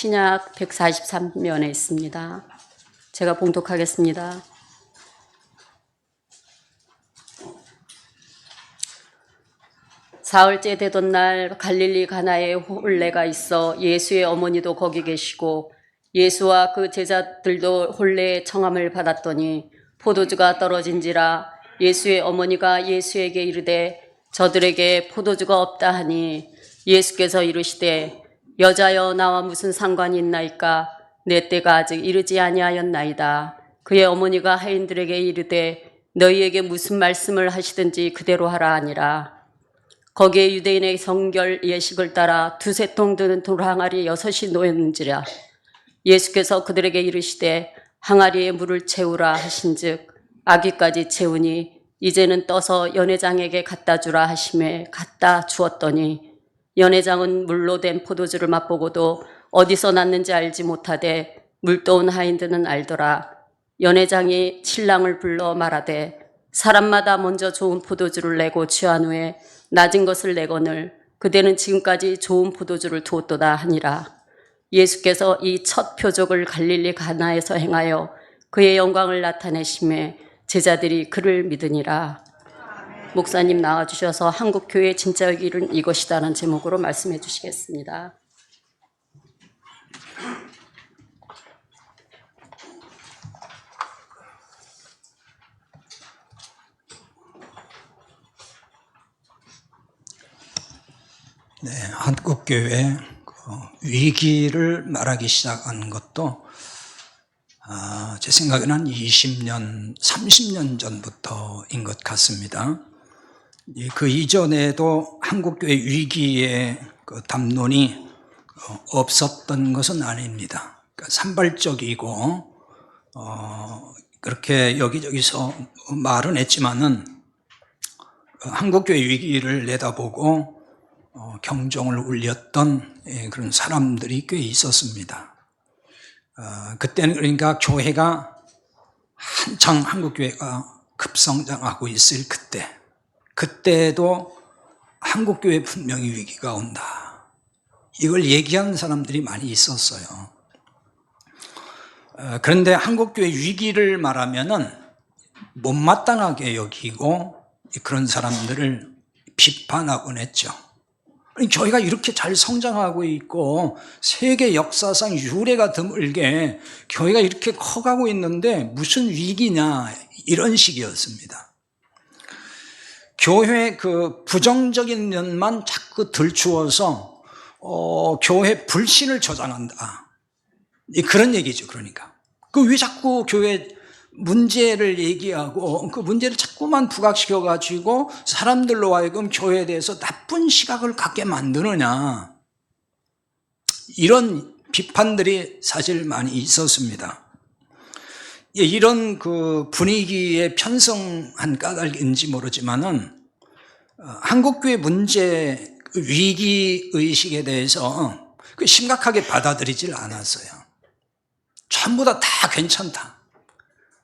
신약 143면에 있습니다. 제가 봉독하겠습니다. 사흘째 되던 날 갈릴리 가나에 혼례가 있어 예수의 어머니도 거기 계시고 예수와 그 제자들도 혼례의 청함을 받았더니 포도주가 떨어진지라 예수의 어머니가 예수에게 이르되 저들에게 포도주가 없다 하니 예수께서 이르시되 여자여 나와 무슨 상관이 있나이까 내 때가 아직 이르지 아니하였나이다. 그의 어머니가 하인들에게 이르되 너희에게 무슨 말씀을 하시든지 그대로 하라 하니라. 거기에 유대인의 성결 예식을 따라 두세 통 드는 돌항아리 6이 놓였는지라. 예수께서 그들에게 이르시되 항아리에 물을 채우라 하신즉 아기까지 채우니 이제는 떠서 연회장에게 갖다 주라 하시매 갖다 주었더니 연회장은 물로 된 포도주를 맛보고도 어디서 났는지 알지 못하되 물떠온 하인들은 알더라. 연회장이 신랑을 불러 말하되 사람마다 먼저 좋은 포도주를 내고 취한 후에 낮은 것을 내거늘 그대는 지금까지 좋은 포도주를 두었도다 하니라. 예수께서 이 첫 표적을 갈릴리 가나에서 행하여 그의 영광을 나타내심에 제자들이 그를 믿으니라. 목사님 나와주셔서 한국교회의 진짜 길은 이것이다라는 제목으로 말씀해 주시겠습니다. 네, 한국교회 위기를 말하기 시작한 것도 제 생각에는 한 20년, 30년 전부터인 것 같습니다. 그 이전에도 한국교회 위기의 그 담론이 없었던 것은 아닙니다. 그러니까 산발적이고 그렇게 여기저기서 말은 했지만은 한국교회 위기를 내다보고 경종을 울렸던 그런 사람들이 꽤 있었습니다. 그때는 그러니까 교회가 한창 한국교회가 급성장하고 있을 그때도 한국교회 분명히 위기가 온다. 이걸 얘기하는 사람들이 많이 있었어요. 그런데 한국교회 위기를 말하면은 못마땅하게 여기고 그런 사람들을 비판하곤 했죠. 교회가 이렇게 잘 성장하고 있고 세계 역사상 유례가 드물게 교회가 이렇게 커가고 있는데 무슨 위기냐 이런 식이었습니다. 교회 그 부정적인 면만 자꾸 들추어서 교회 불신을 조장한다. 그런 얘기죠. 그러니까 그 왜 자꾸 교회 문제를 얘기하고 그 문제를 자꾸만 부각시켜가지고 사람들로 하여금 교회에 대해서 나쁜 시각을 갖게 만드느냐. 이런 비판들이 사실 많이 있었습니다. 이런 그 분위기에 편성한 까닭인지 모르지만은 한국교회 문제 위기의식에 대해서 심각하게 받아들이질 않았어요. 전부 다 괜찮다.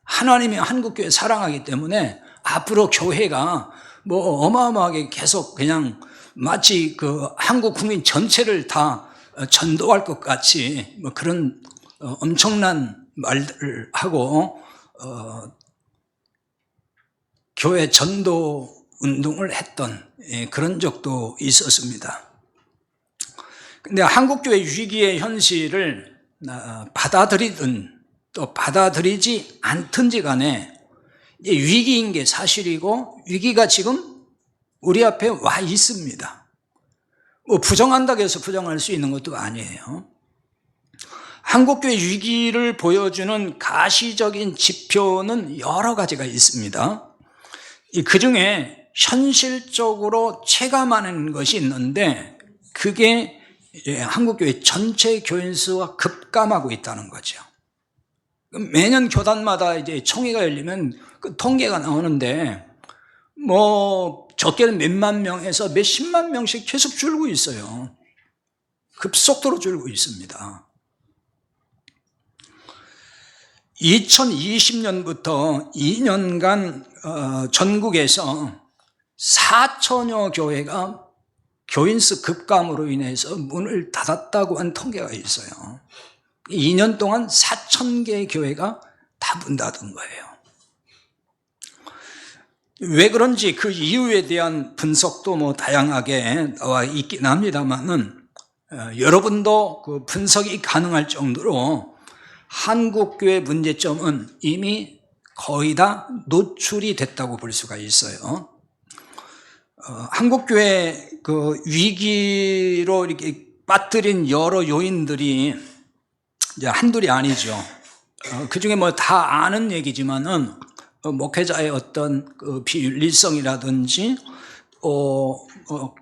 하나님이 한국교회 사랑하기 때문에 앞으로 교회가 뭐 어마어마하게 계속 그냥 마치 그 한국 국민 전체를 다 전도할 것 같이 뭐 그런 엄청난 말들을 하고 교회 전도 운동을 했던 그런 적도 있었습니다. 근데 한국교회 위기의 현실을 받아들이든 또 받아들이지 않든지 간에 위기인 게 사실이고 위기가 지금 우리 앞에 와 있습니다. 뭐 부정한다고 해서 부정할 수 있는 것도 아니에요. 한국교회 위기를 보여주는 가시적인 지표는 여러 가지가 있습니다. 그중에 현실적으로 체감하는 것이 있는데 그게 한국교회 전체 교인 수가 급감하고 있다는 거죠. 매년 교단마다 이제 총회가 열리면 그 통계가 나오는데 뭐 적게는 몇만 명에서 몇십만 명씩 계속 줄고 있어요. 급속도로 줄고 있습니다. 2020년부터 2년간 전국에서 4천여 교회가 교인수 급감으로 인해서 문을 닫았다고 한 통계가 있어요. 2년 동안 4,000개의 교회가 다 문 닫은 거예요. 왜 그런지 그 이유에 대한 분석도 뭐 다양하게 나와 있긴 합니다만은 여러분도 그 분석이 가능할 정도로 한국교회 문제점은 이미 거의 다 노출이 됐다고 볼 수가 있어요. 한국교회 그 위기로 이렇게 빠뜨린 여러 요인들이 이제 한둘이 아니죠. 그 중에 뭐 다 아는 얘기지만은 목회자의 어떤 그 비윤리성이라든지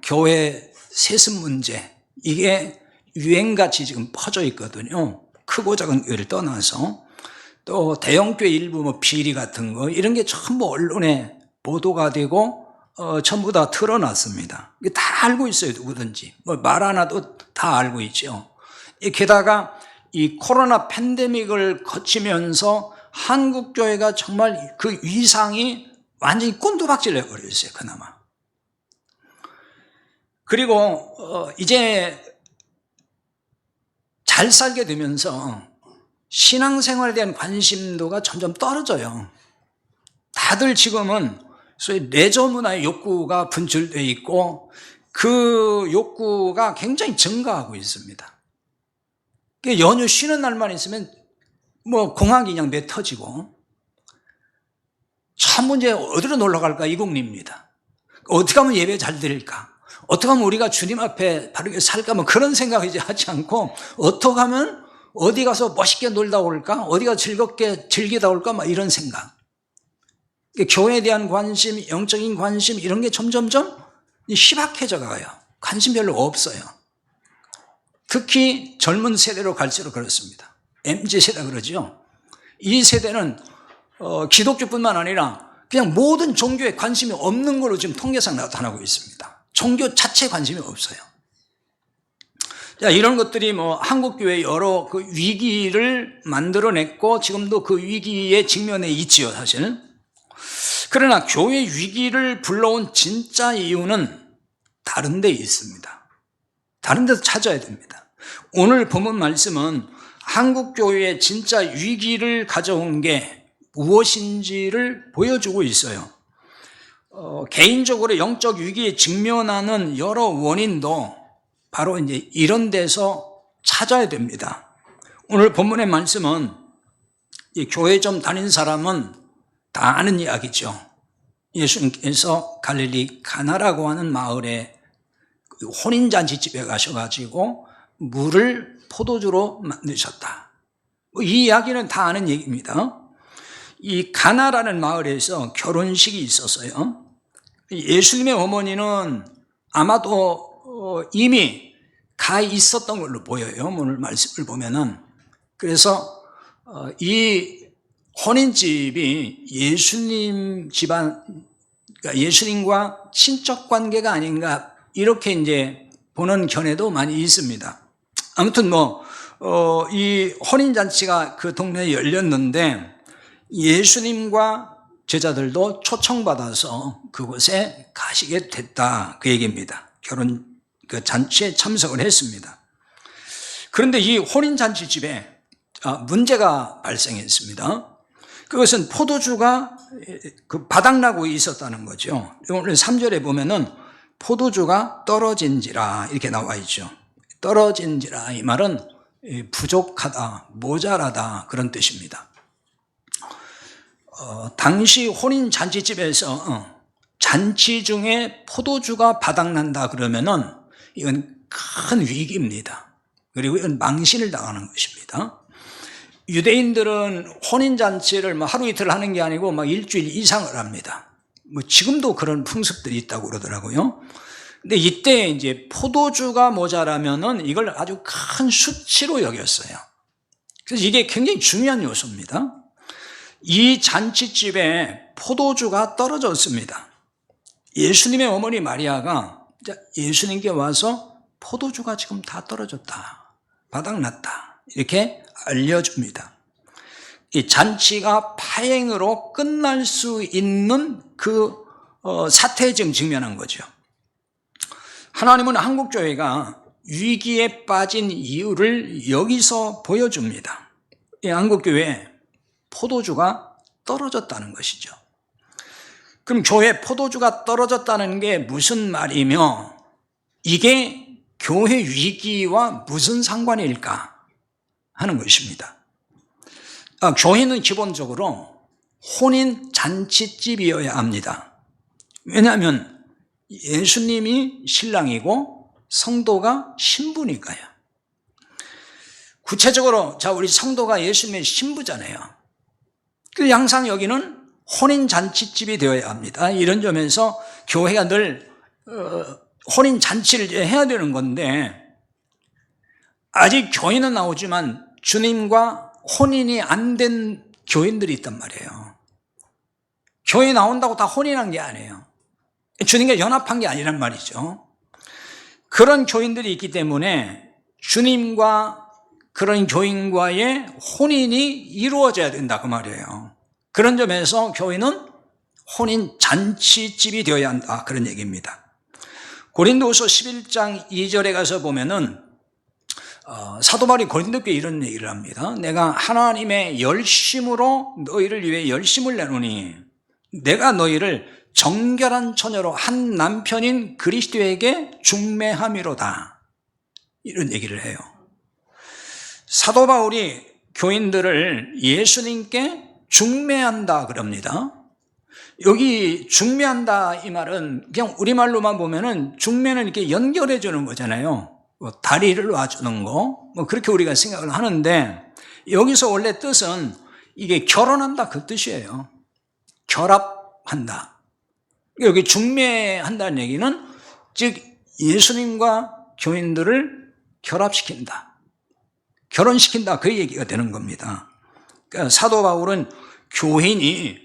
교회 세습 문제, 이게 유행같이 지금 퍼져 있거든요. 크고 작은 교회를 떠나서. 또 대형교회 일부 뭐 비리 같은 거, 이런 게 전부 언론에 보도가 되고 전부 다 드러났습니다. 다 알고 있어요, 누구든지. 뭐 말 하나도 다 알고 있죠. 게다가 이 코로나 팬데믹을 거치면서 한국교회가 정말 그 위상이 완전히 꼰두박질 내버렸어요, 그나마. 그리고 이제 잘 살게 되면서 신앙생활에 대한 관심도가 점점 떨어져요. 다들 지금은 소위 레저 문화의 욕구가 분출되어 있고 그 욕구가 굉장히 증가하고 있습니다. 연휴 쉬는 날만 있으면 뭐 공항이 그냥 매 터지고, 참 문제 어디로 놀러 갈까 이국리입니다. 어떻게 하면 예배 잘 드릴까? 어떻게 하면 우리가 주님 앞에 바르게 살까? 뭐 그런 생각을 이제 하지 않고, 어떻게 하면 어디 가서 멋있게 놀다 올까? 어디가 즐겁게 즐기다 올까? 막 이런 생각. 교회에 대한 관심, 영적인 관심, 이런 게 점점점 희박해져 가요. 관심 별로 없어요. 특히 젊은 세대로 갈수록 그렇습니다. MZ세대 그러죠. 이 세대는 기독교뿐만 아니라 그냥 모든 종교에 관심이 없는 걸로 지금 통계상 나타나고 있습니다. 종교 자체에 관심이 없어요. 자, 이런 것들이 뭐 한국교회 여러 그 위기를 만들어냈고 지금도 그 위기에 직면해 있지요, 사실. 그러나 교회 위기를 불러온 진짜 이유는 다른 데 있습니다. 다른 데서 찾아야 됩니다. 오늘 본문 말씀은 한국교회의 진짜 위기를 가져온 게 무엇인지를 보여주고 있어요. 개인적으로 영적 위기에 직면하는 여러 원인도 바로 이제 이런 데서 찾아야 됩니다. 오늘 본문의 말씀은 이 교회 좀 다닌 사람은 다 아는 이야기죠. 예수님께서 갈릴리 가나라고 하는 마을에 혼인잔치집에 가셔가지고 물을 포도주로 만드셨다. 이 이야기는 다 아는 얘기입니다. 이 가나라는 마을에서 결혼식이 있었어요. 예수님의 어머니는 아마도 이미 가 있었던 걸로 보여요. 오늘 말씀을 보면은. 그래서 이 혼인집이 예수님 집안, 그러니까 예수님과 친척 관계가 아닌가, 이렇게 이제 보는 견해도 많이 있습니다. 아무튼 이 혼인잔치가 그 동네에 열렸는데 예수님과 제자들도 초청받아서 그곳에 가시게 됐다, 그 얘기입니다. 결혼 그 잔치에 참석을 했습니다. 그런데 이 혼인잔치집에 문제가 발생했습니다. 그것은 포도주가 그 바닥나고 있었다는 거죠. 오늘 3절에 보면은 포도주가 떨어진지라 이렇게 나와 있죠. 떨어진지라, 이 말은 부족하다, 모자라다, 그런 뜻입니다. 당시 혼인 잔치집에서 잔치 중에 포도주가 바닥난다 그러면은 이건 큰 위기입니다. 그리고 이건 망신을 당하는 것입니다. 유대인들은 혼인잔치를 하루 이틀 하는 게 아니고 일주일 이상을 합니다. 지금도 그런 풍습들이 있다고 그러더라고요. 근데 이때 이제 포도주가 모자라면은 이걸 아주 큰 수치로 여겼어요. 그래서 이게 굉장히 중요한 요소입니다. 이 잔치집에 포도주가 떨어졌습니다. 예수님의 어머니 마리아가 예수님께 와서 포도주가 지금 다 떨어졌다, 바닥났다, 이렇게 알려줍니다. 이 잔치가 파행으로 끝날 수 있는 그 사태에 지금 직면한 거죠. 하나님은 한국교회가 위기에 빠진 이유를 여기서 보여줍니다. 이 한국교회에 포도주가 떨어졌다는 것이죠. 그럼 교회 포도주가 떨어졌다는 게 무슨 말이며 이게 교회 위기와 무슨 상관일까 하는 것입니다. 교회는 기본적으로 혼인 잔치집이어야 합니다. 왜냐하면 예수님이 신랑이고 성도가 신부니까요. 구체적으로 우리 성도가 예수님의 신부잖아요. 그래서 항상 여기는 혼인 잔치집이 되어야 합니다. 이런 점에서 교회가 늘 혼인 잔치를 해야 되는 건데 아직 교회는 나오지만 주님과 혼인이 안 된 교인들이 있단 말이에요. 교회 나온다고 다 혼인한 게 아니에요. 주님과 연합한 게 아니란 말이죠. 그런 교인들이 있기 때문에 주님과 그런 교인과의 혼인이 이루어져야 된다 그 말이에요. 그런 점에서 교회는 혼인 잔치집이 되어야 한다 그런 얘기입니다. 고린도후서 11장 2절에 가서 보면은 사도 바울이 고린도교에 이런 얘기를 합니다. 내가 하나님의 열심으로 너희를 위해 열심을 내노니 내가 너희를 정결한 처녀로 한 남편인 그리스도에게 중매함이로다. 이런 얘기를 해요. 사도 바울이 교인들을 예수님께 중매한다 그럽니다. 여기 중매한다 이 말은 그냥 우리말로만 보면은 중매는 이렇게 연결해 주는 거잖아요. 다리를 놔주는 거, 그렇게 우리가 생각을 하는데 여기서 원래 뜻은 이게 결혼한다 그 뜻이에요. 결합한다. 여기 중매한다는 얘기는 즉 예수님과 교인들을 결합시킨다. 결혼시킨다 그 얘기가 되는 겁니다. 그러니까 사도 바울은 교인이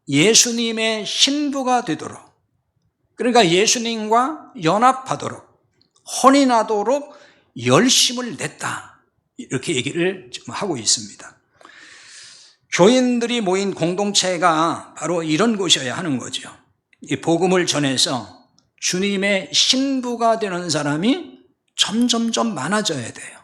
예수님의 신부가 되도록 그러니까 예수님과 연합하도록 혼인하도록 열심을 냈다. 이렇게 얘기를 지금 하고 있습니다. 교인들이 모인 공동체가 바로 이런 곳이어야 하는 거죠. 이 복음을 전해서 주님의 신부가 되는 사람이 점점점 많아져야 돼요.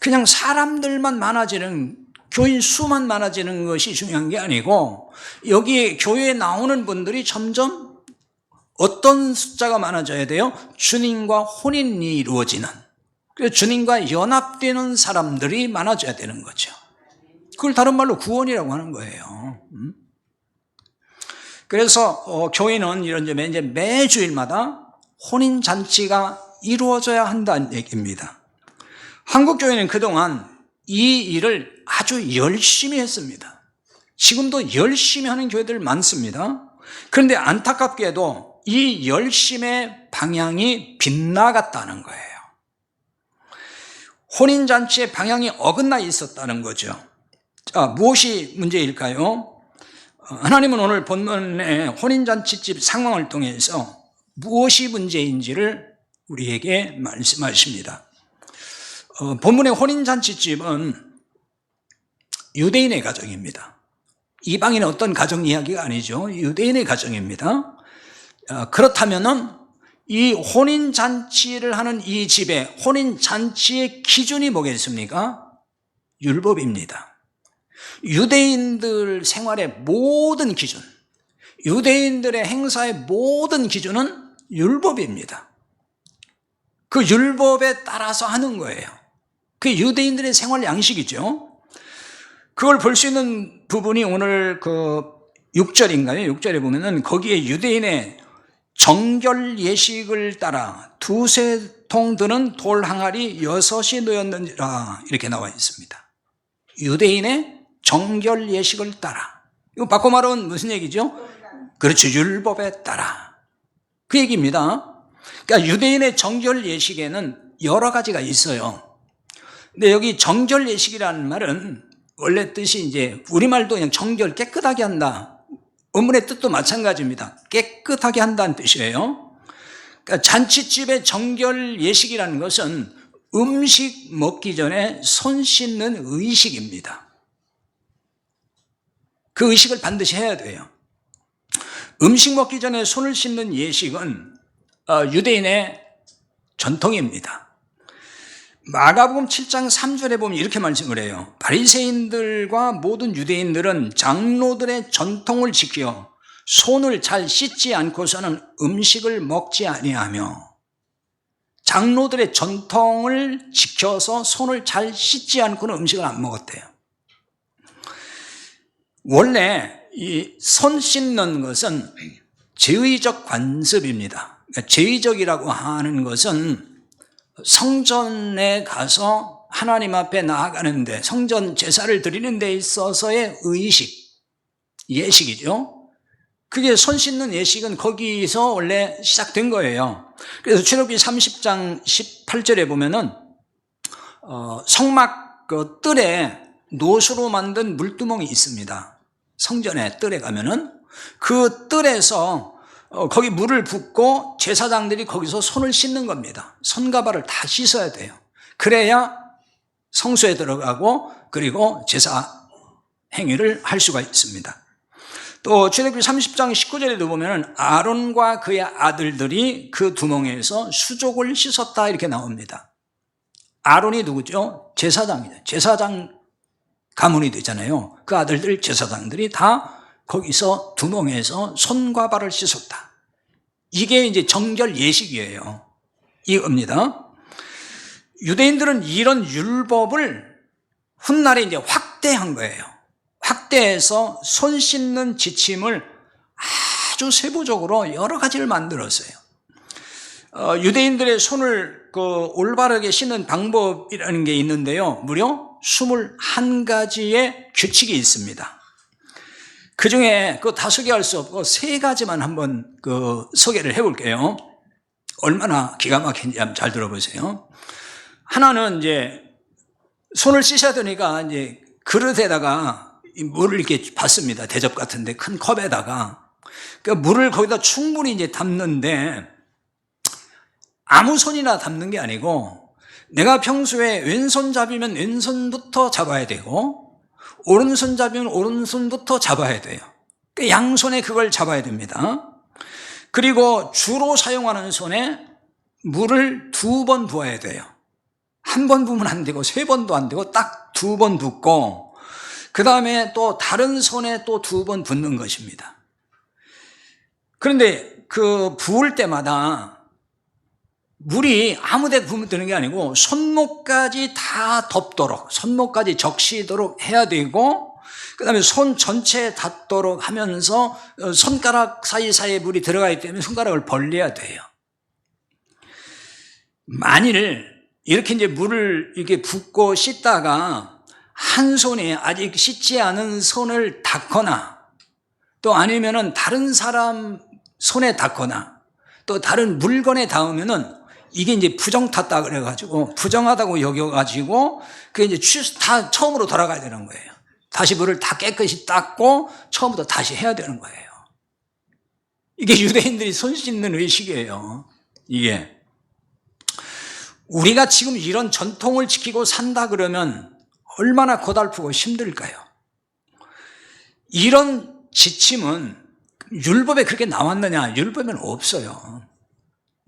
그냥 사람들만 많아지는 교인 수만 많아지는 것이 중요한 게 아니고 여기 교회에 나오는 분들이 점점 어떤 숫자가 많아져야 돼요? 주님과 혼인이 이루어지는 그래서 주님과 연합되는 사람들이 많아져야 되는 거죠. 그걸 다른 말로 구원이라고 하는 거예요. 그래서 교회는 이런 점에 이제 매주일마다 혼인잔치가 이루어져야 한다는 얘기입니다. 한국교회는 그동안 이 일을 아주 열심히 했습니다. 지금도 열심히 하는 교회들 많습니다. 그런데 안타깝게도 이 열심의 방향이 빗나갔다는 거예요. 혼인잔치의 방향이 어긋나 있었다는 거죠. 자, 무엇이 문제일까요? 하나님은 오늘 본문의 혼인잔치집 상황을 통해서 무엇이 문제인지를 우리에게 말씀하십니다. 본문의 혼인잔치집은 유대인의 가정입니다. 이방인의 어떤 가정 이야기가 아니죠. 유대인의 가정입니다. 그렇다면은 이 혼인잔치를 하는 이 집에 혼인잔치의 기준이 뭐겠습니까? 율법입니다. 유대인들 생활의 모든 기준, 유대인들의 행사의 모든 기준은 율법입니다. 그 율법에 따라서 하는 거예요. 그게 유대인들의 생활 양식이죠. 그걸 볼 수 있는 부분이 오늘 그 6절인가요? 6절에 보면은 거기에 유대인의 정결 예식을 따라 두세 통 드는 돌 항아리 6이 놓였는지라 이렇게 나와 있습니다. 유대인의 정결 예식을 따라. 이거 바꿔 말하면 무슨 얘기죠? 그렇죠. 율법에 따라. 그 얘기입니다. 그러니까 유대인의 정결 예식에는 여러 가지가 있어요. 근데 여기 정결 예식이라는 말은 원래 뜻이 이제 우리말도 그냥 정결, 깨끗하게 한다. 원문의 뜻도 마찬가지입니다. 깨끗하게 한다는 뜻이에요. 그러니까 잔치집의 정결 예식이라는 것은 음식 먹기 전에 손 씻는 의식입니다. 그 의식을 반드시 해야 돼요. 음식 먹기 전에 손을 씻는 예식은 유대인의 전통입니다. 마가복음 7장 3절에 보면 이렇게 말씀을 해요. 바리새인들과 모든 유대인들은 장로들의 전통을 지켜 손을 잘 씻지 않고서는 음식을 먹지 아니하며, 장로들의 전통을 지켜서 손을 잘 씻지 않고는 음식을 안 먹었대요. 원래 이 손 씻는 것은 제의적 관습입니다. 그러니까 제의적이라고 하는 것은 성전에 가서 하나님 앞에 나아가는데, 성전 제사를 드리는 데 있어서의 의식, 예식이죠. 그게 손 씻는 예식은 거기서 원래 시작된 거예요. 그래서 출애굽기 30장 18절에 보면은 성막 그 뜰에 노수로 만든 물두멍이 있습니다. 성전에 뜰에 가면은 그 뜰에서 거기 물을 붓고 제사장들이 거기서 손을 씻는 겁니다. 손과 발을 다 씻어야 돼요. 그래야 성소에 들어가고 그리고 제사 행위를 할 수가 있습니다. 또 출애굽기 30장 19절에도 보면 아론과 그의 아들들이 그 두멍에서 수족을 씻었다 이렇게 나옵니다. 아론이 누구죠? 제사장이죠. 제사장 가문이 되잖아요. 그 아들들 제사장들이 다 거기서 두멍에서 손과 발을 씻었다. 이게 이제 정결 예식이에요. 이겁니다. 유대인들은 이런 율법을 훗날에 이제 확대한 거예요. 확대해서 손 씻는 지침을 아주 세부적으로 여러 가지를 만들었어요. 유대인들의 손을 올바르게 씻는 방법이라는 게 있는데요. 무려 21가지의 규칙이 있습니다. 그 중에 다 소개할 수 없고 3가지만 한번 소개를 해볼게요. 얼마나 기가 막힌지 한번 잘 들어보세요. 하나는 이제 손을 씻어야 되니까 이제 그릇에다가 물을 이렇게 붓습니다. 대접 같은데 큰 컵에다가. 그러니까 물을 거기다 충분히 이제 담는데 아무 손이나 담는 게 아니고 내가 평소에 왼손잡이면 왼손부터 잡아야 되고 오른손잡이면 오른손부터 잡아야 돼요. 그러니까 양손에 그걸 잡아야 됩니다. 그리고 주로 사용하는 손에 물을 2번 부어야 돼요. 1번 부으면 안 되고 3번도 안 되고 딱 2번 붓고 그 다음에 또 다른 손에 또 2번 붓는 것입니다. 그런데 부을 때마다 물이 아무데 부으면 되는 게 아니고 손목까지 다 덮도록, 손목까지 적시도록 해야 되고 그 다음에 손 전체에 닿도록 하면서 손가락 사이사이에 물이 들어가기 때문에 손가락을 벌려야 돼요. 만일 이렇게 이제 물을 이렇게 붓고 씻다가 한 손에 아직 씻지 않은 손을 닿거나 또 아니면은 다른 사람 손에 닿거나 또 다른 물건에 닿으면은 이게 이제 부정 탔다 그래가지고 부정하다고 여겨가지고 그게 이제 다 처음으로 돌아가야 되는 거예요. 다시 물을 다 깨끗이 닦고 처음부터 다시 해야 되는 거예요. 이게 유대인들이 손 씻는 의식이에요. 이게 우리가 지금 이런 전통을 지키고 산다 그러면 얼마나 고달프고 힘들까요? 이런 지침은 율법에 그렇게 나왔느냐? 율법에는 없어요.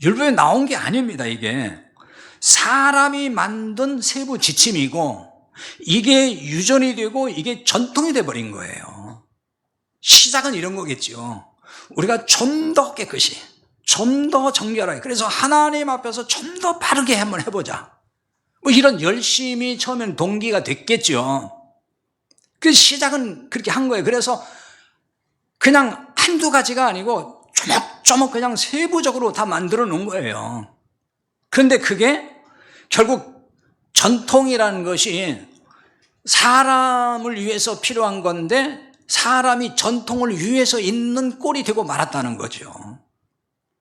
율법에 나온 게 아닙니다. 이게 사람이 만든 세부 지침이고 이게 유전이 되고 이게 전통이 돼버린 거예요. 시작은 이런 거겠죠. 우리가 좀 더 깨끗이, 좀 더 정결하게, 그래서 하나님 앞에서 좀 더 바르게 한번 해보자. 뭐 이런 열심이 처음엔 동기가 됐겠죠. 그 시작은 그렇게 한 거예요. 그래서 그냥 한두 가지가 아니고 조목조목 그냥 세부적으로 다 만들어 놓은 거예요. 그런데 그게 결국 전통이라는 것이 사람을 위해서 필요한 건데 사람이 전통을 위해서 있는 꼴이 되고 말았다는 거죠.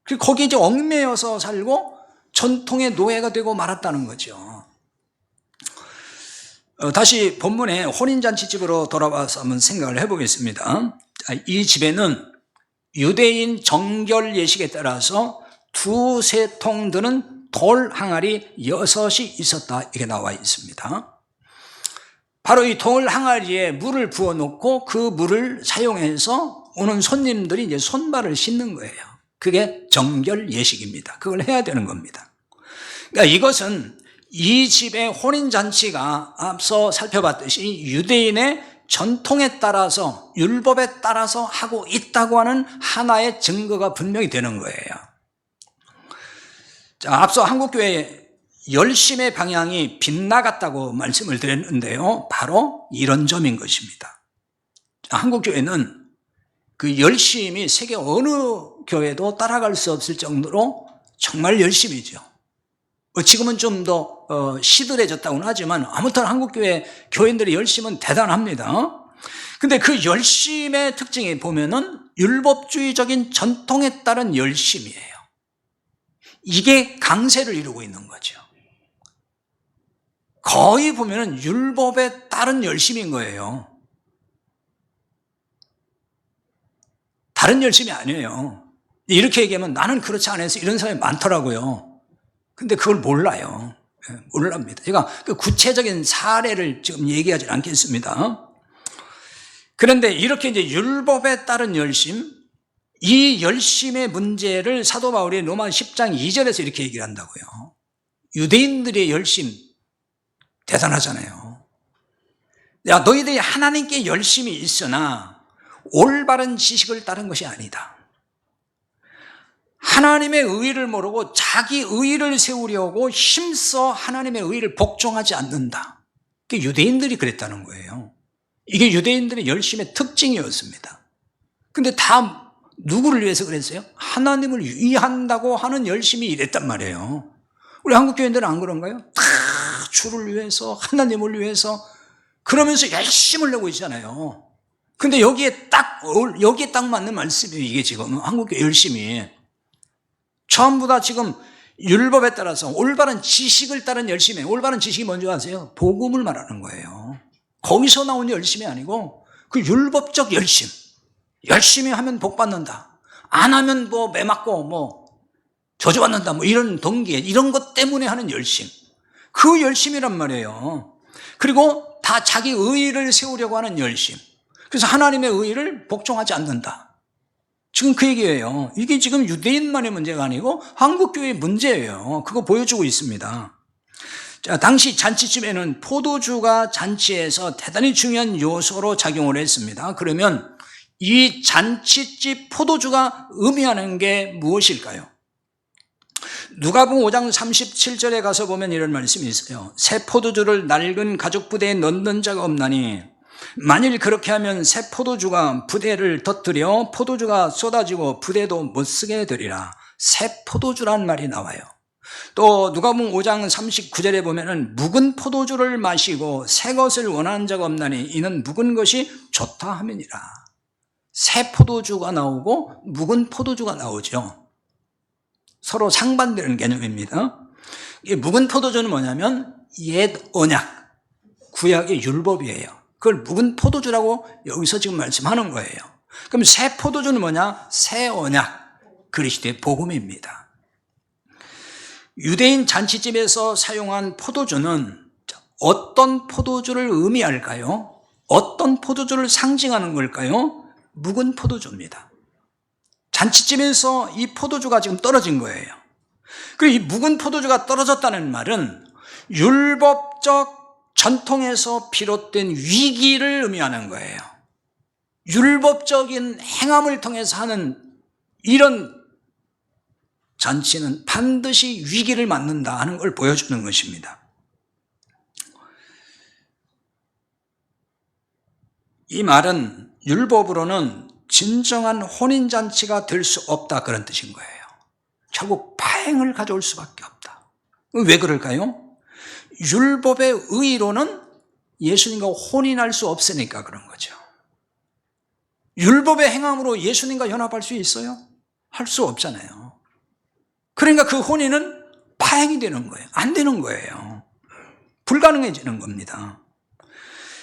그리고 거기에 이제 얽매여서 살고 전통의 노예가 되고 말았다는 거죠. 다시 본문의 혼인잔치집으로 돌아와서 한번 생각을 해보겠습니다. 이 집에는 유대인 정결 예식에 따라서 2-3통 드는 돌 항아리 6이 있었다 이렇게 나와 있습니다. 바로 이 돌 항아리에 물을 부어 놓고 그 물을 사용해서 오는 손님들이 이제 손발을 씻는 거예요. 그게 정결 예식입니다. 그걸 해야 되는 겁니다. 그러니까 이것은 이 집의 혼인잔치가 앞서 살펴봤듯이 유대인의 전통에 따라서 율법에 따라서 하고 있다고 하는 하나의 증거가 분명히 되는 거예요. 자, 앞서 한국교회의 열심의 방향이 빗나갔다고 말씀을 드렸는데요. 바로 이런 점인 것입니다. 자, 한국교회는 그 열심이 세계 어느 교회도 따라갈 수 없을 정도로 정말 열심이죠. 지금은 좀 더 시들해졌다고는 하지만 아무튼 한국교회 교인들의 열심은 대단합니다. 근데 그 열심의 특징이 보면은 율법주의적인 전통에 따른 열심이에요. 이게 강세를 이루고 있는 거죠. 거의 보면은 율법에 따른 열심인 거예요. 다른 열심이 아니에요. 이렇게 얘기하면 나는 그렇지 않아서 이런 사람이 많더라고요. 근데 그걸 몰라요. 몰랍니다. 제가 그 구체적인 사례를 지금 얘기하지 않겠습니다. 그런데 이렇게 이제 율법에 따른 열심, 이 열심의 문제를 사도 바울이 로마 10장 2절에서 이렇게 얘기를 한다고요. 유대인들의 열심 대단하잖아요. 야, 너희들이 하나님께 열심이 있으나 올바른 지식을 따른 것이 아니다. 하나님의 의의를 모르고 자기 의의를 세우려고 힘써 하나님의 의의를 복종하지 않는다. 그게 유대인들이 그랬다는 거예요. 이게 유대인들의 열심의 특징이었습니다. 근데 다 누구를 위해서 그랬어요? 하나님을 위한다고 하는 열심이 이랬단 말이에요. 우리 한국교인들은 안 그런가요? 다 주를 위해서, 하나님을 위해서 그러면서 열심을 내고 있잖아요. 근데 여기에 딱 맞는 말씀이에요. 이게 지금 한국교회 열심이. 전부 다 지금 율법에 따라서 올바른 지식을 따른 열심이에요. 올바른 지식이 뭔지 아세요? 복음을 말하는 거예요. 거기서 나온 열심이 아니고 그 율법적 열심. 열심히 하면 복 받는다. 안 하면 뭐 매맞고 뭐 저주받는다. 뭐 이런 동기, 이런 것 때문에 하는 열심. 그 열심이란 말이에요. 그리고 다 자기 의의를 세우려고 하는 열심. 그래서 하나님의 의의를 복종하지 않는다. 지금 그 얘기예요. 이게 지금 유대인만의 문제가 아니고 한국교회의 문제예요. 그거 보여주고 있습니다. 자, 당시 잔치집에는 포도주가 잔치에서 대단히 중요한 요소로 작용을 했습니다. 그러면 이 잔치집 포도주가 의미하는 게 무엇일까요? 누가복음 5장 37절에 가서 보면 이런 말씀이 있어요. 새 포도주를 낡은 가죽 부대에 넣는 자가 없나니 만일 그렇게 하면 새 포도주가 부대를 터뜨려 포도주가 쏟아지고 부대도 못 쓰게 되리라. 새 포도주란 말이 나와요. 또 누가복음 5장 39절에 보면은 묵은 포도주를 마시고 새 것을 원하는 자가 없나니 이는 묵은 것이 좋다 함이니라. 새 포도주가 나오고 묵은 포도주가 나오죠. 서로 상반되는 개념입니다. 이 묵은 포도주는 뭐냐면 옛 언약, 구약의 율법이에요. 그걸 묵은 포도주라고 여기서 지금 말씀하는 거예요. 그럼 새 포도주는 뭐냐? 새 언약, 그리스도의 복음입니다. 유대인 잔치집에서 사용한 포도주는 어떤 포도주를 의미할까요? 어떤 포도주를 상징하는 걸까요? 묵은 포도주입니다. 잔치집에서 이 포도주가 지금 떨어진 거예요. 그리고 이 묵은 포도주가 떨어졌다는 말은 율법적 전통에서 비롯된 위기를 의미하는 거예요. 율법적인 행함을 통해서 하는 이런 잔치는 반드시 위기를 맞는다 하는 걸 보여주는 것입니다. 이 말은 율법으로는 진정한 혼인잔치가 될 수 없다 그런 뜻인 거예요. 결국 파행을 가져올 수밖에 없다. 왜 그럴까요? 율법의 의의로는 예수님과 혼인할 수 없으니까 그런 거죠. 율법의 행함으로 예수님과 연합할 수 있어요? 할 수 없잖아요. 그러니까 그 혼인은 파행이 되는 거예요. 안 되는 거예요. 불가능해지는 겁니다.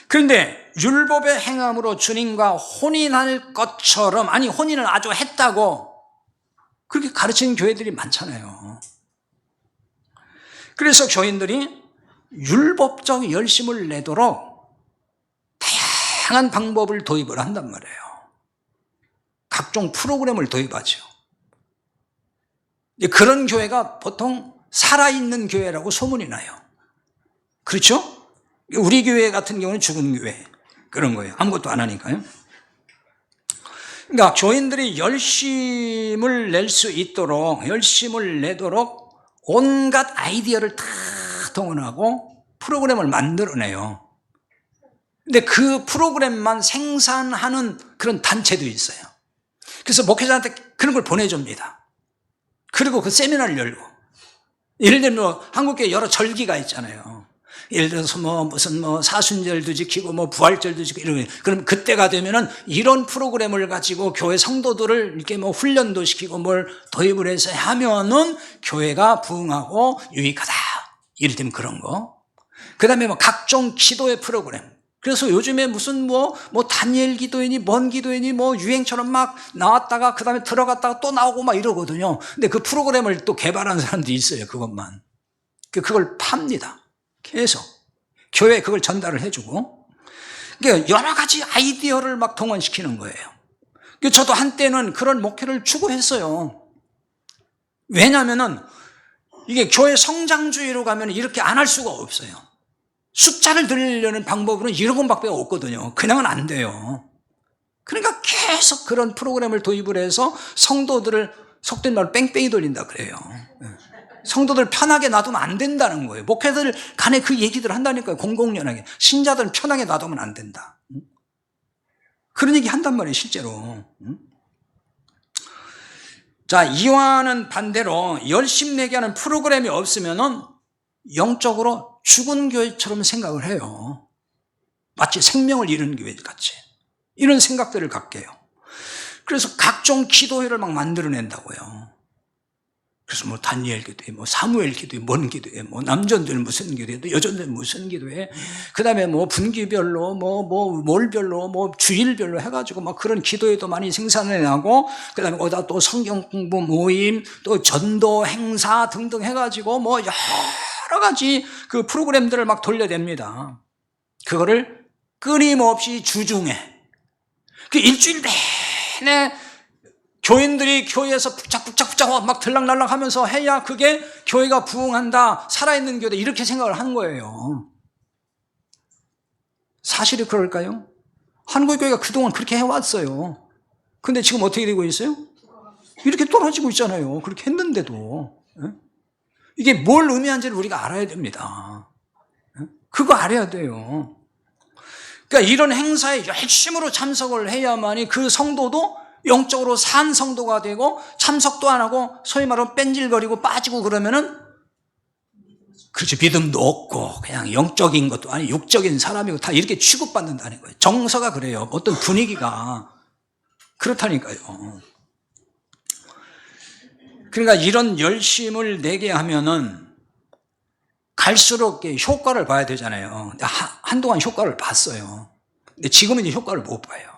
그런데 율법의 행함으로 주님과 혼인할 것처럼, 아니 혼인을 아주 했다고 그렇게 가르치는 교회들이 많잖아요. 그래서 교인들이 율법적 열심을 내도록 다양한 방법을 도입을 한단 말이에요. 각종 프로그램을 도입하죠. 그런 교회가 보통 살아있는 교회라고 소문이 나요. 그렇죠? 우리 교회 같은 경우는 죽은 교회 그런 거예요. 아무것도 안 하니까요. 그러니까 교인들이 열심을 낼 수 있도록, 열심을 내도록 온갖 아이디어를 다 동원하고 프로그램을 만들어내요. 근데 그 프로그램만 생산하는 그런 단체도 있어요. 그래서 목회자한테 그런 걸 보내줍니다. 그리고 그 세미나를 열고, 예를 들면 한국교회 여러 절기가 있잖아요. 예를 들어서 무슨 사순절도 지키고 부활절도 지키고 이런, 그럼 그때가 되면은 이런 프로그램을 가지고 교회 성도들을 이렇게 훈련도 시키고 뭘 도입을 해서 하면은 교회가 부흥하고 유익하다. 예를 들면 그런 거. 그 다음에 각종 기도의 프로그램. 그래서 요즘에 무슨 다니엘 기도회니 뭔 기도회니 유행처럼 막 나왔다가 그 다음에 들어갔다가 또 나오고 막 이러거든요. 근데 그 프로그램을 또 개발한 사람도 있어요. 그것만. 그걸 팝니다. 계속. 교회에 그걸 전달을 해주고. 그러니까 여러 가지 아이디어를 막 동원시키는 거예요. 저도 한때는 그런 목회를 추구했어요. 왜냐하면은 이게 교회 성장주의로 가면 이렇게 안 할 수가 없어요. 숫자를 늘리려는 방법으로는 이런 것밖에 없거든요. 그냥은 안 돼요. 그러니까 계속 그런 프로그램을 도입을 해서 성도들을 속된 말로 뺑뺑이 돌린다 그래요. 성도들 편하게 놔두면 안 된다는 거예요. 목회들 간에 그 얘기들 한다니까요. 공공연하게. 신자들은 편하게 놔두면 안 된다. 그런 얘기 한단 말이에요, 실제로. 자, 이와는 반대로 열심 내게 하는 프로그램이 없으면은 영적으로 죽은 교회처럼 생각을 해요. 마치 생명을 잃은 교회 같이. 이런 생각들을 갖게 해요. 그래서 각종 기도회를 막 만들어낸다고요. 그래서 다니엘 기도회, 사무엘 기도회, 뭔 기도회, 남전들 무슨 기도회, 여전들 무슨 기도회, 그 다음에 분기별로, 몰별로, 주일별로 해가지고 막 그런 기도회도 많이 생산해나고, 그 다음에 거기다 또 성경 공부 모임, 또 전도 행사 등등 해가지고 여러 가지 그 프로그램들을 막 돌려댑니다. 그거를 끊임없이 주중에, 그 일주일 내내 교인들이 교회에서 북적북적 막 들락날락 하면서 해야 그게 교회가 부흥한다, 살아있는 교회다, 이렇게 생각을 한 거예요. 사실이 그럴까요? 한국교회가 그동안 그렇게 해왔어요. 근데 지금 어떻게 되고 있어요? 이렇게 떨어지고 있잖아요. 그렇게 했는데도. 이게 뭘 의미하는지를 우리가 알아야 됩니다. 그거 알아야 돼요. 그러니까 이런 행사에 열심으로 참석을 해야만이 그 성도도 영적으로 산 성도가 되고, 참석도 안 하고 소위 말하면 뺀질거리고 빠지고 그러면은, 그렇죠, 믿음도 없고 그냥 영적인 것도 아니 육적인 사람이고 다 이렇게 취급받는다는 거예요. 정서가 그래요. 어떤 분위기가 그렇다니까요. 그러니까 이런 열심을 내게 하면은 갈수록 효과를 봐야 되잖아요. 한동안 효과를 봤어요. 근데 지금은 이제 효과를 못 봐요.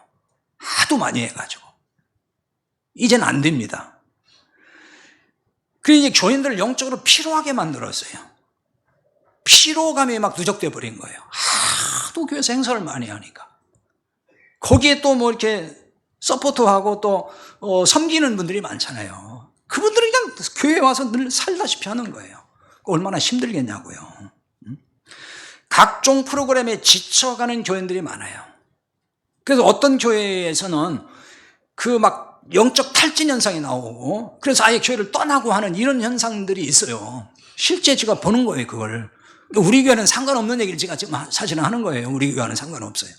하도 많이 해가지고. 이제는 안 됩니다. 그래서 이제 교인들을 영적으로 피로하게 만들었어요. 피로감이 막 누적돼 버린 거예요. 하도 교회에서 행사를 많이 하니까. 거기에 또 이렇게 서포트하고 또 섬기는 분들이 많잖아요. 그분들은 그냥 교회에 와서 늘 살다시피 하는 거예요. 얼마나 힘들겠냐고요. 각종 프로그램에 지쳐가는 교인들이 많아요. 그래서 어떤 교회에서는 영적 탈진 현상이 나오고, 그래서 아예 교회를 떠나고 하는 이런 현상들이 있어요. 실제 제가 보는 거예요, 그걸. 우리 교회는 상관없는 얘기를 제가 지금 사실은 하는 거예요. 우리 교회는 상관없어요.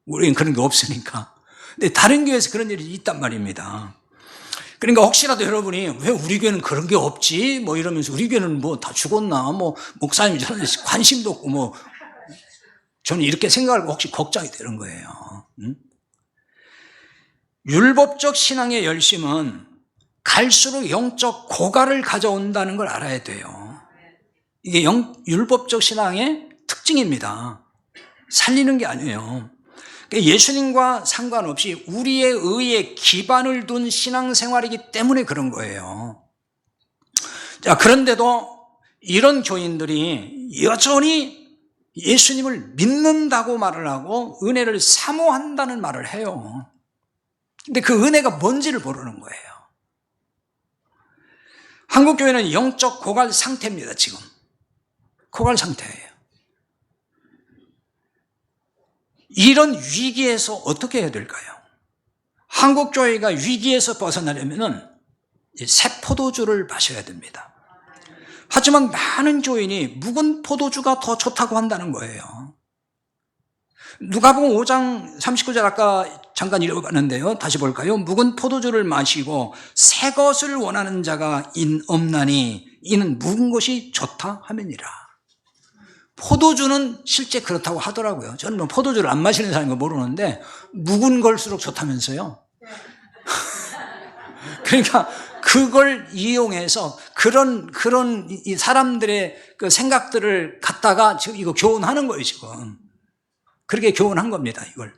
우리는 그런 게 없으니까. 근데 다른 교회에서 그런 일이 있단 말입니다. 그러니까 혹시라도 여러분이 왜 우리 교회는 그런 게 없지? 이러면서 우리 교회는 다 죽었나? 목사님이 저는 관심도 없고 저는 이렇게 생각하고 혹시 걱정이 되는 거예요. 율법적 신앙의 열심은 갈수록 영적 고갈을 가져온다는 걸 알아야 돼요. 이게 율법적 신앙의 특징입니다. 살리는 게 아니에요. 예수님과 상관없이 우리의 의에 기반을 둔 신앙생활이기 때문에 그런 거예요. 자, 그런데도 이런 교인들이 여전히 예수님을 믿는다고 말을 하고 은혜를 사모한다는 말을 해요. 근데 그 은혜가 뭔지를 모르는 거예요. 한국교회는 영적 고갈 상태입니다, 지금. 고갈 상태예요. 이런 위기에서 어떻게 해야 될까요? 한국교회가 위기에서 벗어나려면 새 포도주를 마셔야 됩니다. 하지만 많은 교인이 묵은 포도주가 더 좋다고 한다는 거예요. 누가복음 5장 39절 아까 잠깐 읽어봤는데요. 다시 볼까요? 묵은 포도주를 마시고 새 것을 원하는 자가 없나니 이는 묵은 것이 좋다 하면이라. 포도주는 실제 그렇다고 하더라고요. 저는 뭐 포도주를 안 마시는 사람인 거 모르는데 묵은 걸수록 좋다면서요. 그러니까 그걸 이용해서 그런 이 사람들의 그 생각들을 갖다가 지금 이거 교훈하는 거예요, 지금. 그렇게 교훈한 겁니다, 이걸.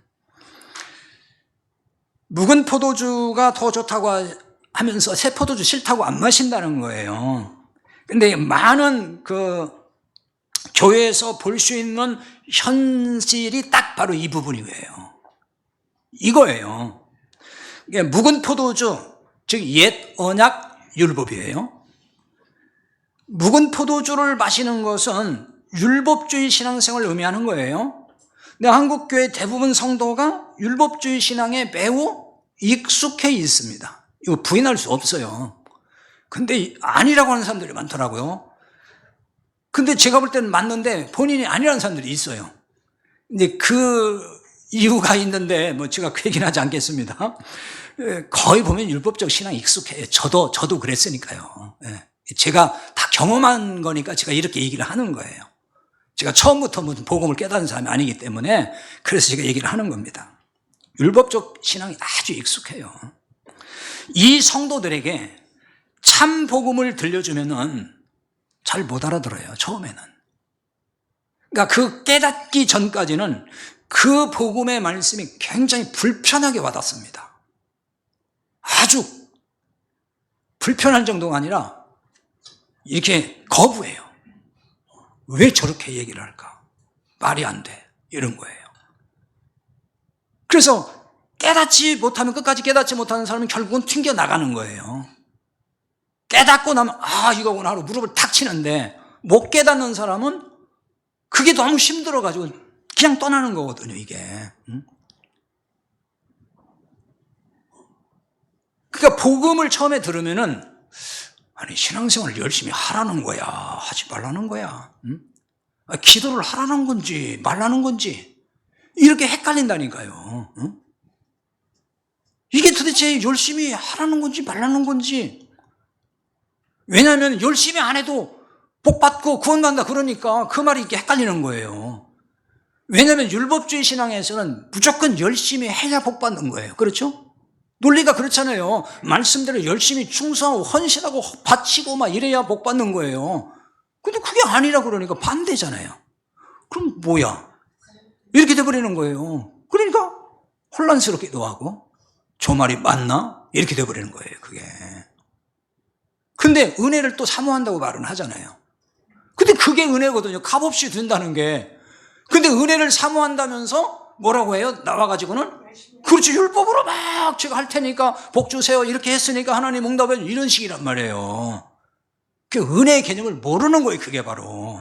묵은 포도주가 더 좋다고 하면서 새 포도주 싫다고 안 마신다는 거예요. 근데 많은 교회에서 볼 수 있는 현실이 딱 바로 이 부분이에요. 이거예요. 묵은 포도주, 즉 옛 언약 율법이에요. 묵은 포도주를 마시는 것은 율법주의 신앙생활을 의미하는 거예요. 근데 한국교회 대부분 성도가 율법주의 신앙에 매우 익숙해 있습니다. 이거 부인할 수 없어요. 근데 아니라고 하는 사람들이 많더라고요. 근데 제가 볼 때는 맞는데 본인이 아니라는 사람들이 있어요. 근데 그 이유가 있는데 뭐 제가 그 얘기는 하지 않겠습니다. 거의 보면 율법적 신앙이 익숙해요. 저도 그랬으니까요. 제가 다 경험한 거니까 제가 이렇게 얘기를 하는 거예요. 제가 처음부터 무슨 복음을 깨닫는 사람이 아니기 때문에 그래서 제가 얘기를 하는 겁니다. 율법적 신앙이 아주 익숙해요. 이 성도들에게 참 복음을 들려주면은 잘 못 알아들어요, 처음에는. 그러니까 그 깨닫기 전까지는 그 복음의 말씀이 굉장히 불편하게 와닿습니다. 아주 불편한 정도가 아니라 이렇게 거부해요. 왜 저렇게 얘기를 할까? 말이 안 돼. 이런 거예요. 그래서 깨닫지 못하면 끝까지 깨닫지 못하는 사람은 결국은 튕겨나가는 거예요. 깨닫고 나면 이거구나 하고 무릎을 탁 치는데 못 깨닫는 사람은 그게 너무 힘들어가지고 그냥 떠나는 거거든요, 이게. 그러니까 복음을 처음에 들으면은 아니 신앙생활을 열심히 하라는 거야, 하지 말라는 거야. 기도를 하라는 건지 말라는 건지 이렇게 헷갈린다니까요. 이게 도대체 열심히 하라는 건지 말라는 건지. 왜냐하면 열심히 안 해도 복 받고 구원받는다 그러니까 그 말이 이렇게 헷갈리는 거예요. 왜냐하면 율법주의 신앙에서는 무조건 열심히 해야 복 받는 거예요. 그렇죠? 논리가 그렇잖아요. 말씀대로 열심히 충성하고 헌신하고 바치고 막 이래야 복 받는 거예요. 근데 그게 아니라 그러니까 반대잖아요. 그럼 뭐야? 이렇게 돼버리는 거예요. 그러니까 혼란스럽기도 하고 저 말이 맞나? 이렇게 돼버리는 거예요, 그게. 근데 은혜를 또 사모한다고 말은 하잖아요. 근데 그게 은혜거든요. 값없이 준다는 게. 근데 은혜를 사모한다면서 뭐라고 해요? 나와가지고는 그렇지, 율법으로 막 제가 할 테니까 복 주세요 이렇게 했으니까 하나님 응답해 이런 식이란 말이에요. 그 은혜의 개념을 모르는 거예요, 그게 바로.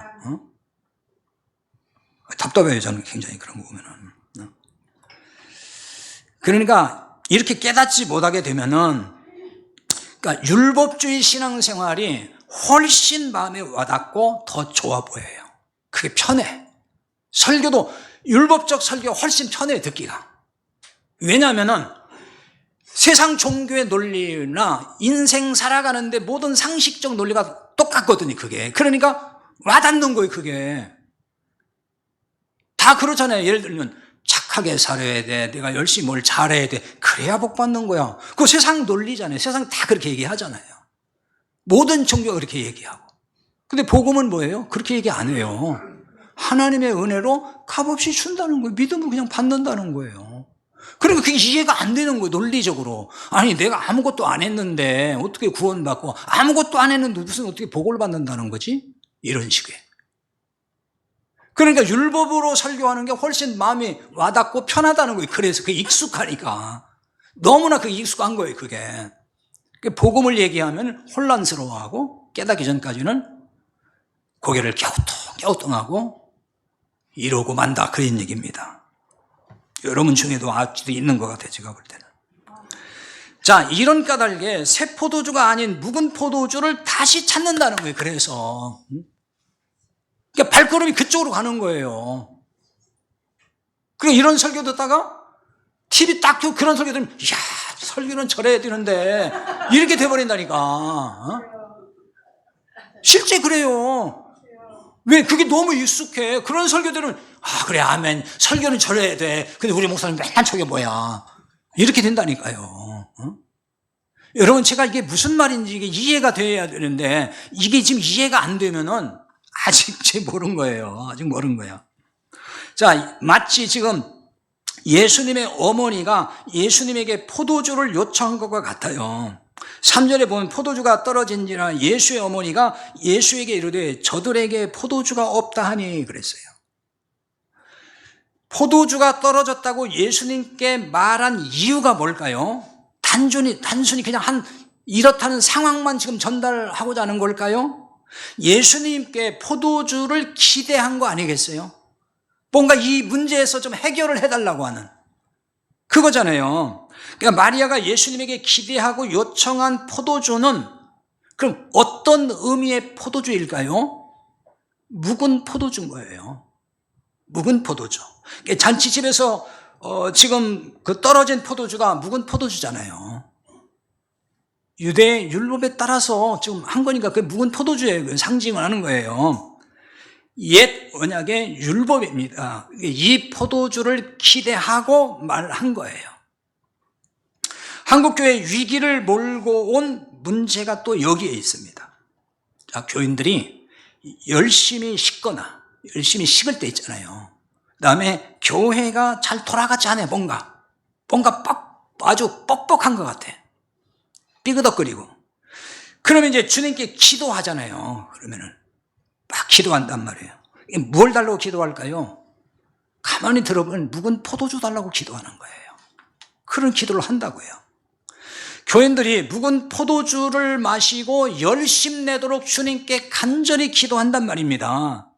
답답해요, 저는 굉장히 그런 거 보면은. 그러니까 이렇게 깨닫지 못하게 되면은, 그러니까 율법주의 신앙생활이 훨씬 마음에 와닿고 더 좋아 보여요. 그게 편해. 설교도 율법적 설교가 훨씬 편해요, 듣기가. 왜냐하면은 세상 종교의 논리나 인생 살아가는데 모든 상식적 논리가 똑같거든요, 그게. 그러니까 와닿는 거예요, 그게. 다 그렇잖아요. 예를 들면 착하게 살아야 돼, 내가 열심히 뭘 잘해야 돼, 그래야 복 받는 거야. 그거 세상 논리잖아요. 세상 다 그렇게 얘기하잖아요. 모든 종교가 그렇게 얘기하고. 근데 복음은 뭐예요? 그렇게 얘기 안 해요. 하나님의 은혜로 값없이 준다는 거예요. 믿음으로 그냥 받는다는 거예요. 그러니까 그게 이해가 안 되는 거예요, 논리적으로. 아니 내가 아무것도 안 했는데 어떻게 구원받고, 아무것도 안 했는데 무슨 어떻게 복을 받는다는 거지? 이런 식의. 그러니까 율법으로 설교하는 게 훨씬 마음이 와닿고 편하다는 거예요. 그래서 그게 익숙하니까. 너무나 그게 익숙한 거예요, 그게. 복음을 얘기하면 혼란스러워하고 깨닫기 전까지는 고개를 갸우뚱하고 이러고 만다, 그런 얘기입니다. 여러분 중에도 아직도 있는 것 같아요, 제가 볼 때는. 자, 이런 까닭에 새 포도주가 아닌 묵은 포도주를 다시 찾는다는 거예요. 그래서 그러니까 발걸음이 그쪽으로 가는 거예요. 그리고 이런 설교 듣다가 TV 딱 켜고 그런 설교 들으면, 이야, 설교는 저래야 되는데 이렇게 돼버린다니까. 실제 그래요. 왜? 그게 너무 익숙해. 그런 설교 들으면, 아, 그래, 아멘, 설교는 저래야 돼. 근데 우리 목사님 맨날 저게 뭐야, 이렇게 된다니까요. 여러분, 제가 이게 무슨 말인지 이게 이해가 돼야 되는데, 이게 지금 이해가 안 되면은 아직 모르는 거예요. 아직 모르는 거예요. 자, 마치 지금 예수님의 어머니가 예수님에게 포도주를 요청한 것과 같아요. 3절에 보면 포도주가 떨어진지라 예수의 어머니가 예수에게 이르되 저들에게 포도주가 없다 하니 그랬어요. 포도주가 떨어졌다고 예수님께 말한 이유가 뭘까요? 단순히 그냥 이렇다는 상황만 지금 전달하고자 하는 걸까요? 예수님께 포도주를 기대한 거 아니겠어요? 뭔가 이 문제에서 좀 해결을 해달라고 하는 그거잖아요. 그러니까 마리아가 예수님에게 기대하고 요청한 포도주는 그럼 어떤 의미의 포도주일까요? 묵은 포도주인 거예요. 묵은 포도주. 잔치집에서 지금 그 떨어진 포도주가 묵은 포도주잖아요. 유대 율법에 따라서 지금 한 거니까 그게 묵은 포도주의 상징을 하는 거예요. 옛 언약의 율법입니다. 이 포도주를 기대하고 말한 거예요. 한국교회 위기를 몰고 온 문제가 또 여기에 있습니다. 자, 교인들이 열심히 식거나 열심히 식을 때 있잖아요. 그 다음에 교회가 잘 돌아가지 않아요. 뭔가 아주 뻑뻑한 것 같아. 삐그덕거리고. 그러면 이제 주님께 기도하잖아요. 그러면은 막 기도한단 말이에요. 뭘 달라고 기도할까요? 가만히 들어보면 묵은 포도주 달라고 기도하는 거예요. 그런 기도를 한다고요. 교인들이 묵은 포도주를 마시고 열심내도록 주님께 간절히 기도한단 말입니다.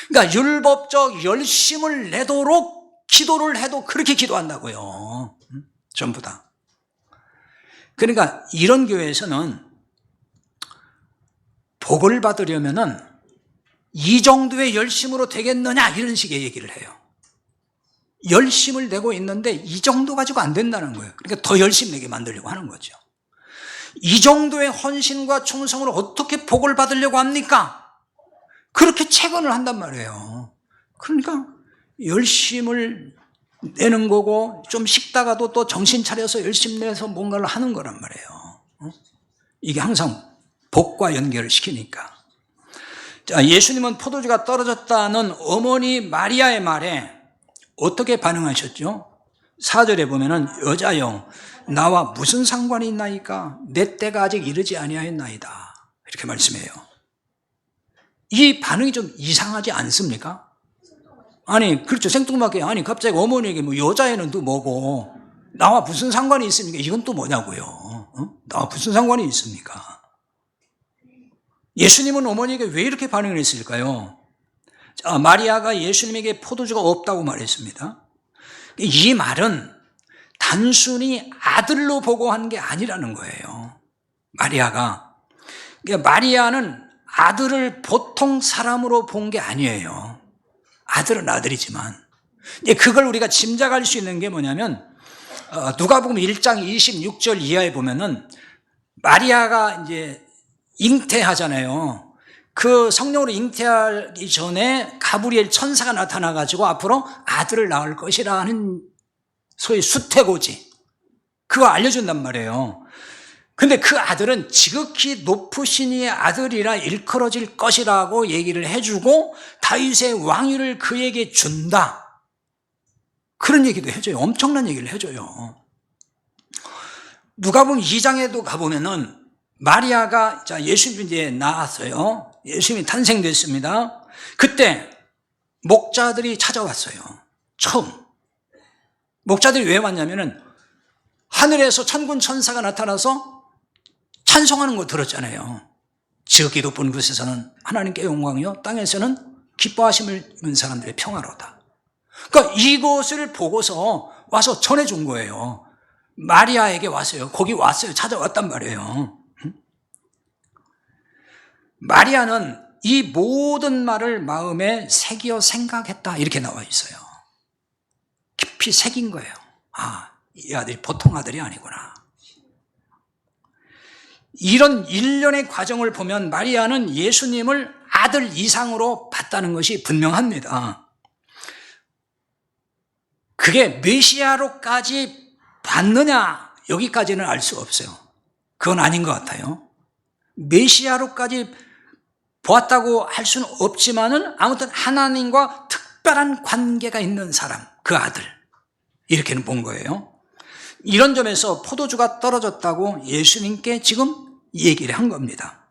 그러니까 율법적 열심을 내도록 기도를 해도 그렇게 기도한다고요. 전부 다. 그러니까 이런 교회에서는 복을 받으려면은 이 정도의 열심으로 되겠느냐, 이런 식의 얘기를 해요. 열심을 내고 있는데 이 정도 가지고 안 된다는 거예요. 그러니까 더 열심 내게 만들려고 하는 거죠. 이 정도의 헌신과 충성으로 어떻게 복을 받으려고 합니까? 그렇게 체건을 한단 말이에요. 그러니까 열심을 내는 거고, 좀 식다가도 또 정신 차려서 열심 내서 뭔가를 하는 거란 말이에요. 이게 항상 복과 연결을 시키니까. 자, 예수님은 포도주가 떨어졌다는 어머니 마리아의 말에 어떻게 반응하셨죠? 4절에 보면은 여자여 나와 무슨 상관이 있나이까? 내 때가 아직 이르지 아니하였나이다, 이렇게 말씀해요. 이 반응이 좀 이상하지 않습니까? 아니, 그렇죠. 생뚱맞게, 아니, 갑자기 어머니에게 뭐 여자애는 또 뭐고 나와 무슨 상관이 있습니까? 이건 또 뭐냐고요. 나와 무슨 상관이 있습니까? 예수님은 어머니에게 왜 이렇게 반응을 했을까요? 자, 마리아가 예수님에게 포도주가 없다고 말했습니다. 이 말은 단순히 아들로 보고 한 게 아니라는 거예요. 마리아가. 그러니까 마리아는 아들을 보통 사람으로 본 게 아니에요. 아들은 아들이지만. 그걸 우리가 짐작할 수 있는 게 뭐냐면, 누가복음 1장 26절 이하에 보면은 마리아가 이제 잉태하잖아요. 그 성령으로 잉태하기 전에 가브리엘 천사가 나타나가지고 앞으로 아들을 낳을 것이라 하는 소위 수태고지, 그거 알려준단 말이에요. 근데 그 아들은 지극히 높으신 이의 아들이라 일컬어질 것이라고 얘기를 해주고 다윗의 왕위를 그에게 준다, 그런 얘기도 해줘요. 엄청난 얘기를 해줘요. 누가복음 2장에도 가보면은 마리아가, 자, 예수님이 이제 낳았어요. 예수님이 탄생됐습니다. 그때 목자들이 찾아왔어요. 처음. 목자들이 왜 왔냐면은 하늘에서 천군 천사가 나타나서 찬송하는 거 들었잖아요. 지극히 높은 곳에서는 하나님께 영광이요 땅에서는 기뻐하심을 입은 사람들의 평화로다. 그러니까 이것을 보고서 와서 전해준 거예요. 마리아에게 왔어요. 거기 왔어요. 찾아왔단 말이에요. 마리아는 이 모든 말을 마음에 새겨 생각했다 이렇게 나와 있어요. 깊이 새긴 거예요. 아, 이 아들이 보통 아들이 아니구나. 이런 일련의 과정을 보면 마리아는 예수님을 아들 이상으로 봤다는 것이 분명합니다. 그게 메시아로까지 봤느냐 여기까지는 알 수 없어요. 그건 아닌 것 같아요. 메시아로까지 보았다고 할 수는 없지만은 아무튼 하나님과 특별한 관계가 있는 사람, 그 아들 이렇게는 본 거예요. 이런 점에서 포도주가 떨어졌다고 예수님께 지금 얘기를 한 겁니다.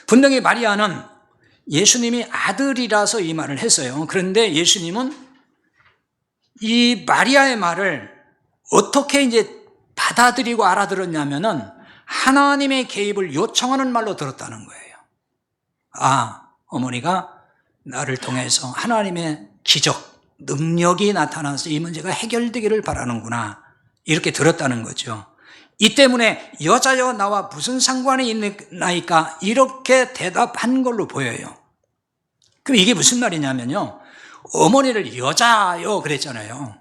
분명히 마리아는 예수님이 아들이라서 이 말을 했어요. 그런데 예수님은 이 마리아의 말을 어떻게 이제 받아들이고 알아들었냐면은 하나님의 개입을 요청하는 말로 들었다는 거예요. 아, 어머니가 나를 통해서 하나님의 기적, 능력이 나타나서 이 문제가 해결되기를 바라는구나. 이렇게 들었다는 거죠. 이 때문에 여자여 나와 무슨 상관이 있나이까 이렇게 대답한 걸로 보여요. 그럼 이게 무슨 말이냐면요. 어머니를 여자여 그랬잖아요.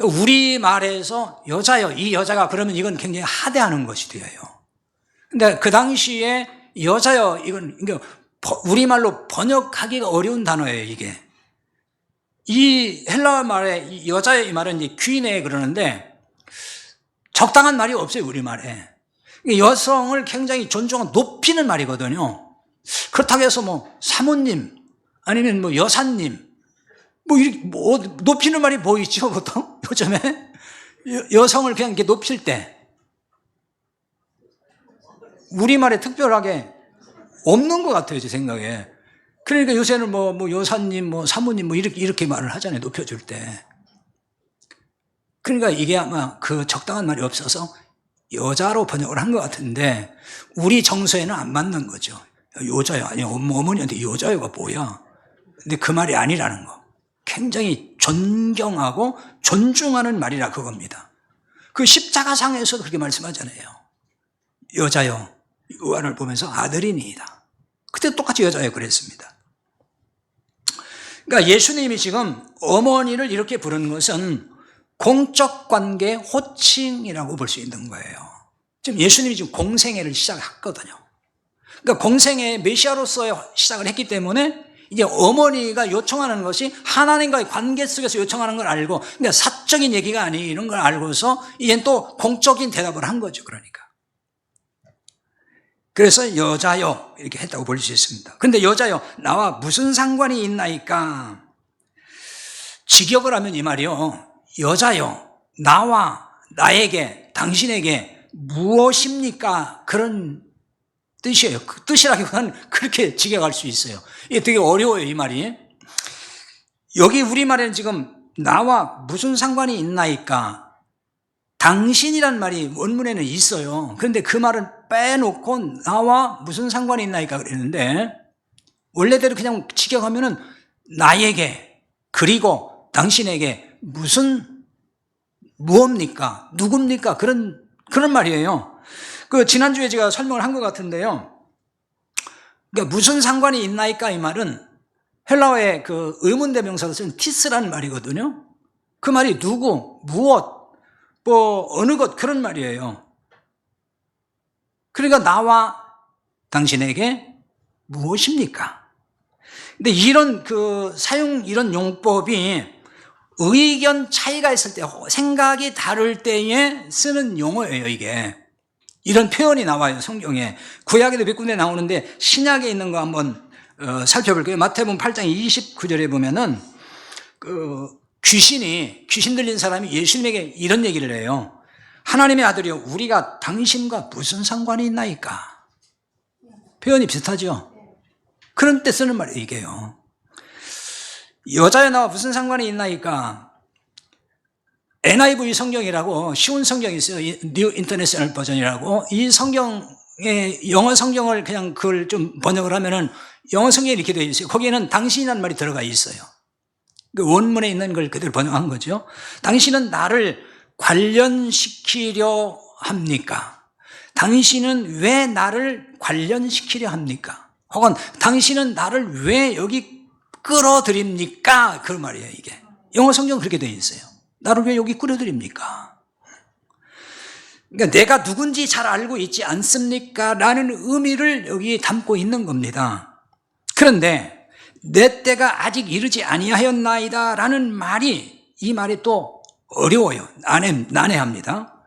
우리말에서 여자여, 이 여자가 그러면 이건 굉장히 하대하는 것이 되어요. 근데 그 당시에 여자여, 이건 우리말로 번역하기가 어려운 단어예요, 이게. 이 헬라어 말에 여자여 이 말은 이제 귀네 그러는데 적당한 말이 없어요, 우리말에. 여성을 굉장히 존중하고 높이는 말이거든요. 그렇다고 해서 뭐 사모님 아니면 뭐 여사님 뭐 이렇게 뭐 높이는 말이 보이죠, 보통 요즘에 여성을 그냥 이렇게 높일 때 우리말에 특별하게 없는 것 같아요, 제 생각에. 그러니까 요새는 뭐 여사님, 뭐 사모님 뭐 이렇게 말을 하잖아요, 높여줄 때. 그러니까 이게 아마 그 적당한 말이 없어서 여자로 번역을 한 것 같은데 우리 정서에는 안 맞는 거죠. 여자야, 아니 어머니한테 여자야가 뭐야? 근데 그 말이 아니라는 거. 굉장히 존경하고 존중하는 말이라 그겁니다. 그 십자가상에서도 그렇게 말씀하잖아요. 여자여, 요한을 보면서 아들이니이다. 그때 똑같이 여자여 그랬습니다. 그러니까 예수님이 지금 어머니를 이렇게 부르는 것은 공적 관계 호칭이라고 볼 수 있는 거예요. 지금 예수님이 지금 공생애를 시작했거든요. 그러니까 공생애 메시아로서의 시작을 했기 때문에 이제 어머니가 요청하는 것이 하나님과의 관계 속에서 요청하는 걸 알고, 그러니까 사적인 얘기가 아니 이런 걸 알고서 이젠 또 공적인 대답을 한 거죠. 그러니까. 그래서 여자여 이렇게 했다고 볼 수 있습니다. 근데 여자여 나와 무슨 상관이 있나이까? 직역을 하면 이 말이요. 여자여 나와 나에게 당신에게 무엇입니까? 그런 뜻이에요. 그 뜻이라기보다는 그렇게 직역할 수 있어요. 이게 되게 어려워요, 이 말이. 여기 우리말에는 지금 나와 무슨 상관이 있나이까? 당신이란 말이 원문에는 있어요. 그런데 그 말은 빼놓고 나와 무슨 상관이 있나이까 그랬는데 원래대로 그냥 직역하면은 나에게 그리고 당신에게 무엇입니까? 누굽니까? 그런 말이에요. 지난주에 제가 설명을 한 것 같은데요. 그러니까 무슨 상관이 있나이까 이 말은 헬라어의 그 의문대명사로 쓴 티스라는 말이거든요. 그 말이 누구, 무엇, 어느 것 그런 말이에요. 그러니까 나와 당신에게 무엇입니까? 근데 이런 이런 용법이 의견 차이가 있을 때, 생각이 다를 때에 쓰는 용어예요, 이게. 이런 표현이 나와요, 성경에. 구약에도 몇 군데 나오는데 신약에 있는 거 한번 살펴볼게요. 마태복음 8장 29절에 보면은 귀신 들린 사람이 예수님에게 이런 얘기를 해요. 하나님의 아들이여 우리가 당신과 무슨 상관이 있나이까? 표현이 비슷하죠? 그런 때 쓰는 말이에요, 이게요. 여자여 나와 무슨 상관이 있나이까? NIV 성경이라고 쉬운 성경이 있어요. 뉴 인터내셔널 버전이라고. 이 성경 영어 성경을 그냥 그걸 좀 번역을 하면은 영어 성경에 이렇게 되어 있어요. 거기에는 당신이라는 말이 들어가 있어요. 그 원문에 있는 걸 그대로 번역한 거죠. 당신은 나를 관련시키려 합니까? 당신은 왜 나를 관련시키려 합니까? 혹은 당신은 나를 왜 여기 끌어들입니까? 그 말이에요, 이게. 영어 성경은 그렇게 되어 있어요. 나를 왜 여기 끌어들입니까? 그러니까 내가 누군지 잘 알고 있지 않습니까? 라는 의미를 여기 담고 있는 겁니다. 그런데 내 때가 아직 이르지 아니하였나이다 라는 말이, 이 말이 또 어려워요. 난해합니다.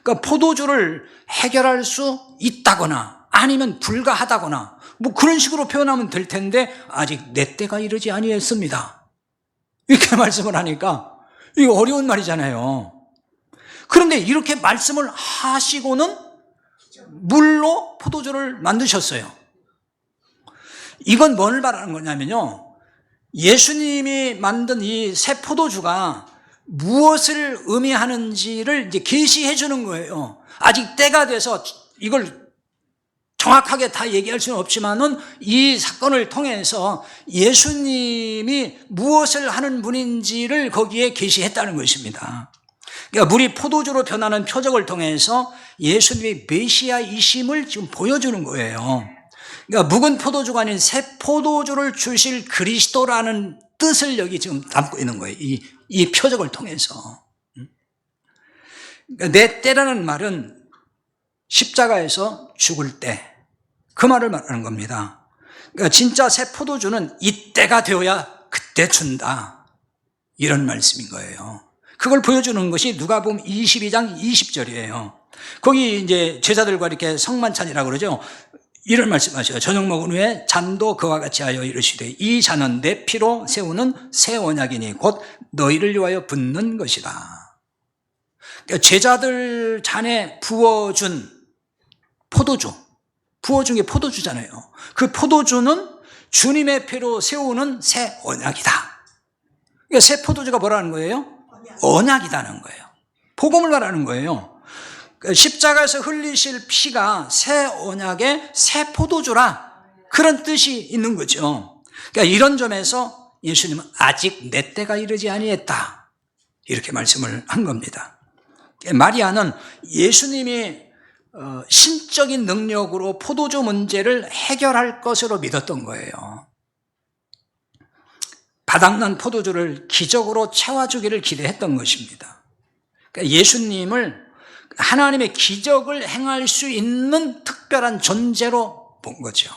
그러니까 포도주를 해결할 수 있다거나 아니면 불가하다거나 뭐 그런 식으로 표현하면 될 텐데 아직 내 때가 이르지 아니했습니다. 이렇게 말씀을 하니까 이거 어려운 말이잖아요. 그런데 이렇게 말씀을 하시고는 물로 포도주를 만드셨어요. 이건 뭘 말하는 거냐면요, 예수님이 만든 이 새 포도주가 무엇을 의미하는지를 이제 계시해 주는 거예요. 아직 때가 돼서 이걸 정확하게 다 얘기할 수는 없지만은 이 사건을 통해서 예수님이 무엇을 하는 분인지를 거기에 계시했다는 것입니다. 그러니까 물이 포도주로 변하는 표적을 통해서 예수님이 메시아이심을 지금 보여주는 거예요. 그러니까 묵은 포도주가 아닌 새 포도주를 주실 그리스도라는 뜻을 여기 지금 담고 있는 거예요. 이 표적을 통해서. 그러니까 내 때라는 말은 십자가에서 죽을 때, 그 말을 말하는 겁니다. 그러니까 진짜 새 포도주는 이때가 되어야 그때 준다, 이런 말씀인 거예요. 그걸 보여주는 것이 누가복음 22장 20절이에요. 거기 이제 제자들과 이렇게 성만찬이라고 그러죠. 이런 말씀하셔요. 저녁 먹은 후에 잔도 그와 같이 하여 이르시되 이 잔은 내 피로 세우는 새 언약이니 곧 너희를 위하여 붓는 것이다. 그러니까 제자들 잔에 부어준 포도주, 부어준 게 포도주잖아요. 그 포도주는 주님의 피로 세우는 새 언약이다. 그러니까 새 포도주가 뭐라는 거예요? 언약이라는 거예요. 복음을 말하는 거예요. 십자가에서 흘리실 피가 새 언약의 새 포도주라, 그런 뜻이 있는 거죠. 그러니까 이런 점에서 예수님은 아직 내 때가 이르지 아니했다, 이렇게 말씀을 한 겁니다. 마리아는 예수님이 신적인 능력으로 포도주 문제를 해결할 것으로 믿었던 거예요. 바닥난 포도주를 기적으로 채워주기를 기대했던 것입니다. 그러니까 예수님을 하나님의 기적을 행할 수 있는 특별한 존재로 본 거죠.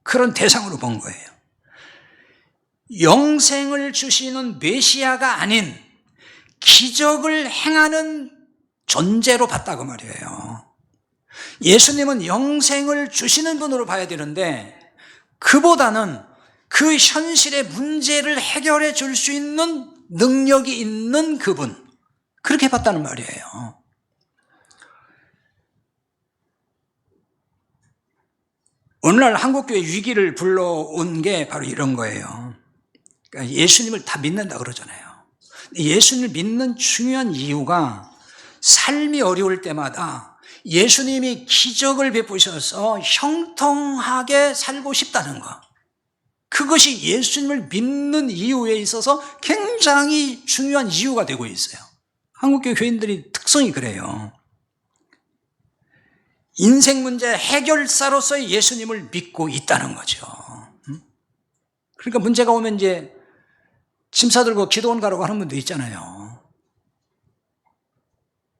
그런 대상으로 본 거예요. 영생을 주시는 메시아가 아닌 기적을 행하는 존재로 봤다고 말이에요. 예수님은 영생을 주시는 분으로 봐야 되는데 그보다는 그 현실의 문제를 해결해 줄 수 있는 능력이 있는 그분, 그렇게 봤다는 말이에요. 오늘날 한국교회 위기를 불러온 게 바로 이런 거예요. 그러니까 예수님을 다 믿는다 그러잖아요. 예수님을 믿는 중요한 이유가 삶이 어려울 때마다 예수님이 기적을 베푸셔서 형통하게 살고 싶다는 거, 그것이 예수님을 믿는 이유에 있어서 굉장히 중요한 이유가 되고 있어요. 한국교회 교인들이 특성이 그래요. 인생 문제 해결사로서의 예수님을 믿고 있다는 거죠. 그러니까 문제가 오면 이제 짐 싸들고 기도원 가라고 하는 분도 있잖아요.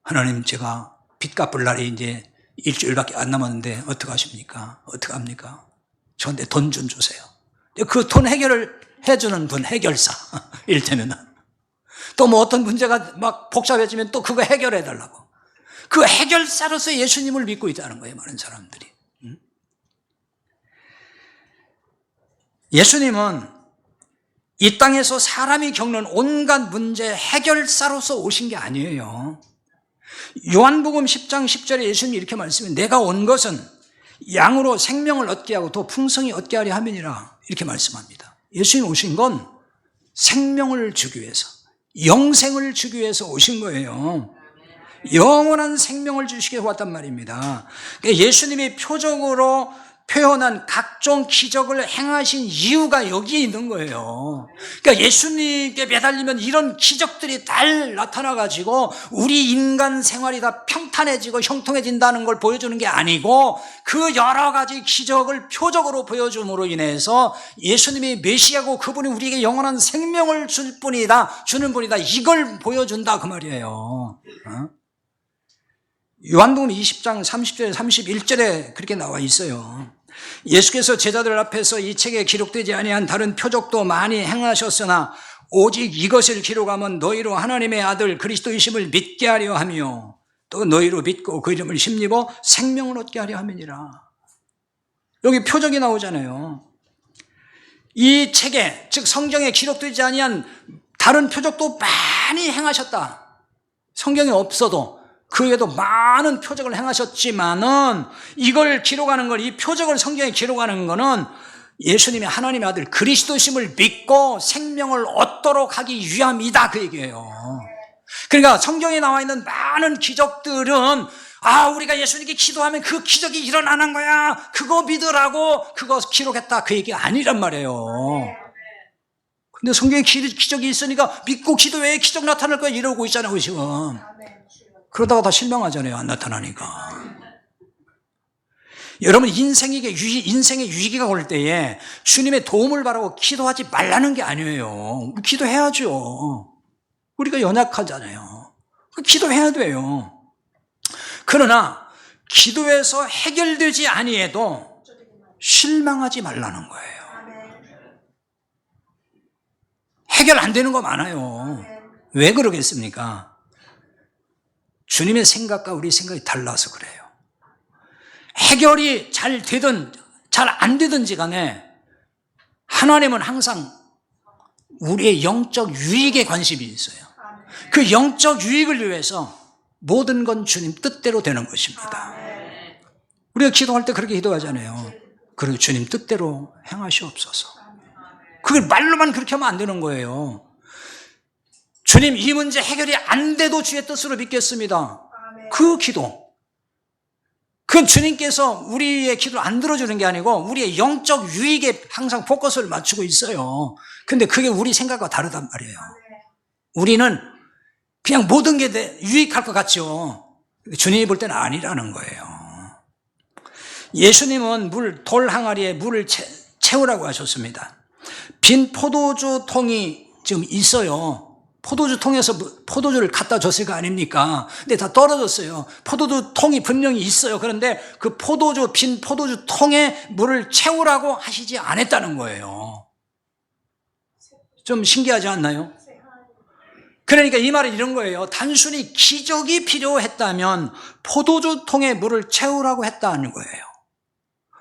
하나님, 제가 빚 갚을 날이 이제 일주일밖에 안 남았는데 어떡하십니까? 어떡합니까? 저한테 돈 좀 주세요. 그 돈 해결을 해주는 분, 해결사, 이를테면은. 또 뭐 어떤 문제가 막 복잡해지면 또 그거 해결해달라고. 그 해결사로서 예수님을 믿고 있다는 거예요, 많은 사람들이. 예수님은 이 땅에서 사람이 겪는 온갖 문제 해결사로서 오신 게 아니에요. 요한복음 10장 10절에 예수님이 이렇게 말씀해요. 내가 온 것은 양으로 생명을 얻게 하고 더 풍성히 얻게 하려 함이니라, 이렇게 말씀합니다. 예수님 오신 건 생명을 주기 위해서, 영생을 주기 위해서 오신 거예요. 영원한 생명을 주시게 왔단 말입니다. 그러니까 예수님이 표적으로 표현한 각종 기적을 행하신 이유가 여기에 있는 거예요. 그러니까 예수님께 매달리면 이런 기적들이 달 나타나가지고 우리 인간 생활이 다 평탄해지고 형통해진다는 걸 보여주는 게 아니고 그 여러 가지 기적을 표적으로 보여줌으로 인해서 예수님이 메시아고 그분이 우리에게 영원한 생명을 주는 분이다 이걸 보여준다 그 말이에요. 요한복음 20장 30절 31절에 그렇게 나와 있어요. 예수께서 제자들 앞에서 이 책에 기록되지 아니한 다른 표적도 많이 행하셨으나 오직 이것을 기록하면 너희로 하나님의 아들 그리스도이심을 믿게 하려 하며 또 너희로 믿고 그 이름을 힘입어 생명을 얻게 하려 함이니라. 여기 표적이 나오잖아요. 이 책에 즉 성경에 기록되지 아니한 다른 표적도 많이 행하셨다. 성경에 없어도 그 외에도 많은 표적을 행하셨지만은 이걸 기록하는 걸, 이 표적을 성경에 기록하는 거는 예수님이 하나님의 아들 그리스도심을 믿고 생명을 얻도록 하기 위함이다 그 얘기예요. 그러니까 성경에 나와 있는 많은 기적들은 우리가 예수님께 기도하면 그 기적이 일어나는 거야, 그거 믿으라고 그거 기록했다 그 얘기가 아니란 말이에요. 근데 성경에 기적이 있으니까 믿고 기도해 기적 나타날 거야 이러고 있잖아요 지금. 그러다가 다 실망하잖아요. 안 나타나니까. 여러분 인생의 위기가 올 때에 주님의 도움을 바라고 기도하지 말라는 게 아니에요. 기도해야죠. 우리가 연약하잖아요. 기도해야 돼요. 그러나 기도해서 해결되지 아니해도 실망하지 말라는 거예요. 해결 안 되는 거 많아요. 왜 그러겠습니까? 주님의 생각과 우리 생각이 달라서 그래요. 해결이 잘 되든 잘 안 되든지 간에 하나님은 항상 우리의 영적 유익에 관심이 있어요. 그 영적 유익을 위해서 모든 건 주님 뜻대로 되는 것입니다. 우리가 기도할 때 그렇게 기도하잖아요. 그리고 주님 뜻대로 행하시옵소서. 그걸 말로만 그렇게 하면 안 되는 거예요. 주님 이 문제 해결이 안 돼도 주의 뜻으로 믿겠습니다. 그 기도. 그건 주님께서 우리의 기도를 안 들어주는 게 아니고 우리의 영적 유익에 항상 포커스를 맞추고 있어요. 근데 그게 우리 생각과 다르단 말이에요. 우리는 그냥 모든 게 유익할 것 같죠. 주님이 볼 때는 아니라는 거예요. 예수님은 돌 항아리에 물을 채우라고 하셨습니다. 빈 포도주 통이 지금 있어요. 포도주 통에서 포도주를 갖다 줬을 거 아닙니까? 근데 다 떨어졌어요. 포도주 통이 분명히 있어요. 그런데 그 빈 포도주 통에 물을 채우라고 하시지 않았다는 거예요. 좀 신기하지 않나요? 그러니까 이 말은 이런 거예요. 단순히 기적이 필요했다면 포도주 통에 물을 채우라고 했다는 거예요.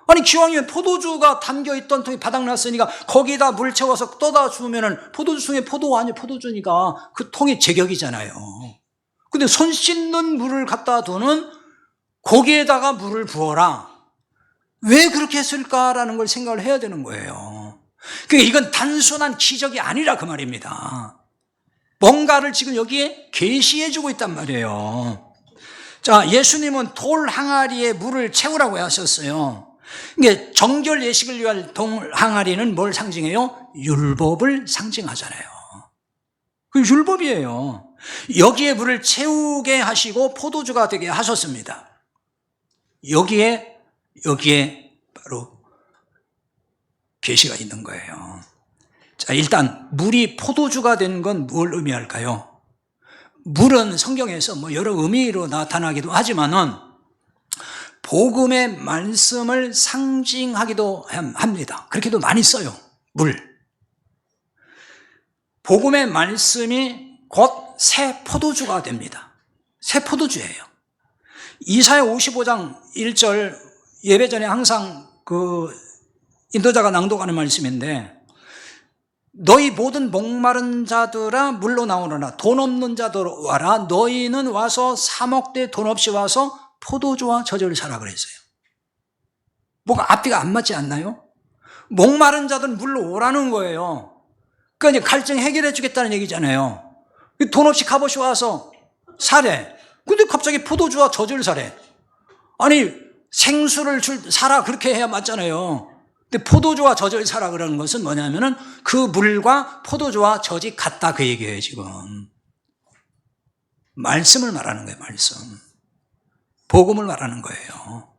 아니 기왕이면 포도주가 담겨있던 통이 바닥났으니까 거기다 물 채워서 떠다 주면은 포도주 통에 포도가 아니고 포도주니까 그 통이 제격이잖아요. 근데 손 씻는 물을 갖다 두는 거기에다가 물을 부어라. 왜 그렇게 했을까라는 걸 생각을 해야 되는 거예요. 그러니까 이건 단순한 기적이 아니라 그 말입니다. 뭔가를 지금 여기에 계시해 주고 있단 말이에요. 자, 예수님은 돌 항아리에 물을 채우라고 하셨어요. 이게 정결 예식을 위한 돌 항아리는 뭘 상징해요? 율법을 상징하잖아요. 그 율법이에요. 여기에 물을 채우게 하시고 포도주가 되게 하셨습니다. 여기에 바로 계시가 있는 거예요. 자, 일단 물이 포도주가 된 건 뭘 의미할까요? 물은 성경에서 여러 의미로 나타나기도 하지만은 복음의 말씀을 상징하기도 합니다. 그렇게도 많이 써요. 물. 복음의 말씀이 곧 새 포도주가 됩니다. 새 포도주예요. 이사야 55장 1절 예배 전에 항상 인도자가 낭독하는 말씀인데 너희 모든 목마른 자들아 물로 나오너라. 돈 없는 자들 와라. 너희는 와서 사먹되 돈 없이 와서 포도주와 저절을 사라 그랬어요. 뭐가 앞뒤가 안 맞지 않나요? 목마른 자들은 물로 오라는 거예요. 그러니까 이제 갈증 해결해 주겠다는 얘기잖아요. 돈 없이 값없이 와서 사래. 근데 갑자기 포도주와 젖을 사래. 아니, 생수를 사라 그렇게 해야 맞잖아요. 근데 포도주와 젖을 사라 그러는 것은 뭐냐면은 그 물과 포도주와 젖이 같다 그 얘기예요, 지금. 말씀을 말하는 거예요, 말씀. 복음을 말하는 거예요.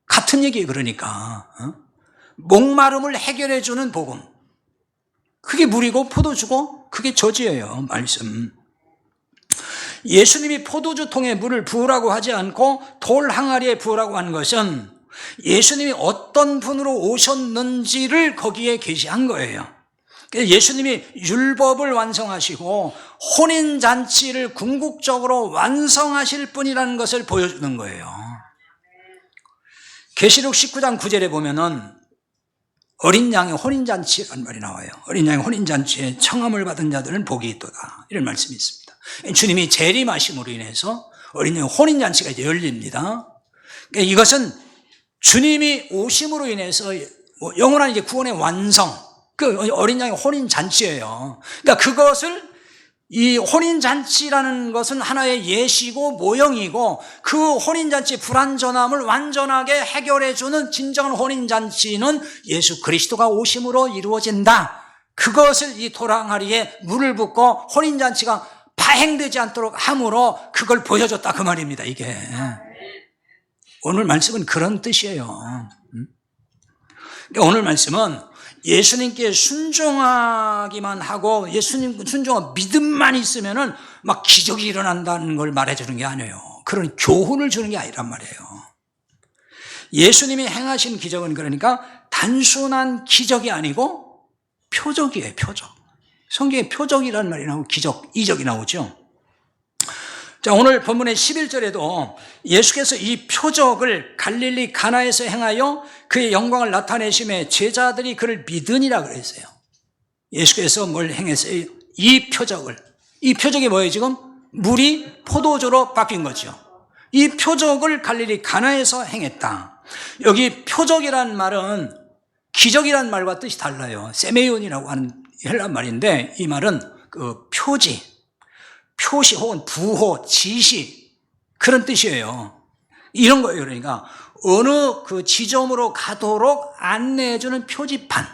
같은 얘기예요, 그러니까. 목마름을 해결해주는 복음. 그게 물이고 포도주고 그게 젖이에요, 말씀. 예수님이 포도주통에 물을 부으라고 하지 않고 돌 항아리에 부으라고 한 것은 예수님이 어떤 분으로 오셨는지를 거기에 계시한 거예요. 예수님이 율법을 완성하시고 혼인잔치를 궁극적으로 완성하실 분이라는 것을 보여주는 거예요. 계시록 19장 9절에 보면은 어린 양의 혼인잔치라는 말이 나와요. 어린 양의 혼인잔치에 청함을 받은 자들은 복이 있도다, 이런 말씀이 있습니다. 주님이 재림하심으로 인해서 어린 양의 혼인잔치가 이제 열립니다. 그러니까 이것은 주님이 오심으로 인해서 영원한 이제 구원의 완성, 그 어린 양의 혼인잔치예요. 그러니까 그것을, 이 혼인잔치라는 것은 하나의 예시고 모형이고 그 혼인잔치의 불완전함을 완전하게 해결해주는 진정한 혼인잔치는 예수 그리스도가 오심으로 이루어진다. 그것을 이 돌항아리에 물을 붓고 혼인잔치가 파행되지 않도록 함으로 그걸 보여줬다 그 말입니다, 이게. 오늘 말씀은 그런 뜻이에요. 오늘 말씀은 예수님께 순종하기만 하고 예수님 순종한 믿음만 있으면은 막 기적이 일어난다는 걸 말해주는 게 아니에요. 그런 교훈을 주는 게 아니란 말이에요. 예수님이 행하신 기적은 그러니까 단순한 기적이 아니고 표적이에요, 표적. 성경에 표적이라는 말이 나오고 기적, 이적이 나오죠. 자, 오늘 본문의 11절에도 예수께서 이 표적을 갈릴리 가나에서 행하여 그의 영광을 나타내심에 제자들이 그를 믿으니라 그랬어요. 예수께서 뭘 행했어요? 이 표적을. 이 표적이 뭐예요, 지금? 물이 포도주로 바뀐 거죠. 이 표적을 갈릴리 가나에서 행했다. 여기 표적이라는 말은 기적이라는 말과 뜻이 달라요. 세메이온이라고 하는 헬라 말인데 이 말은 그 표지, 표시 혹은 부호, 지시, 그런 뜻이에요. 이런 거예요. 그러니까 어느 그 지점으로 가도록 안내해주는 표지판,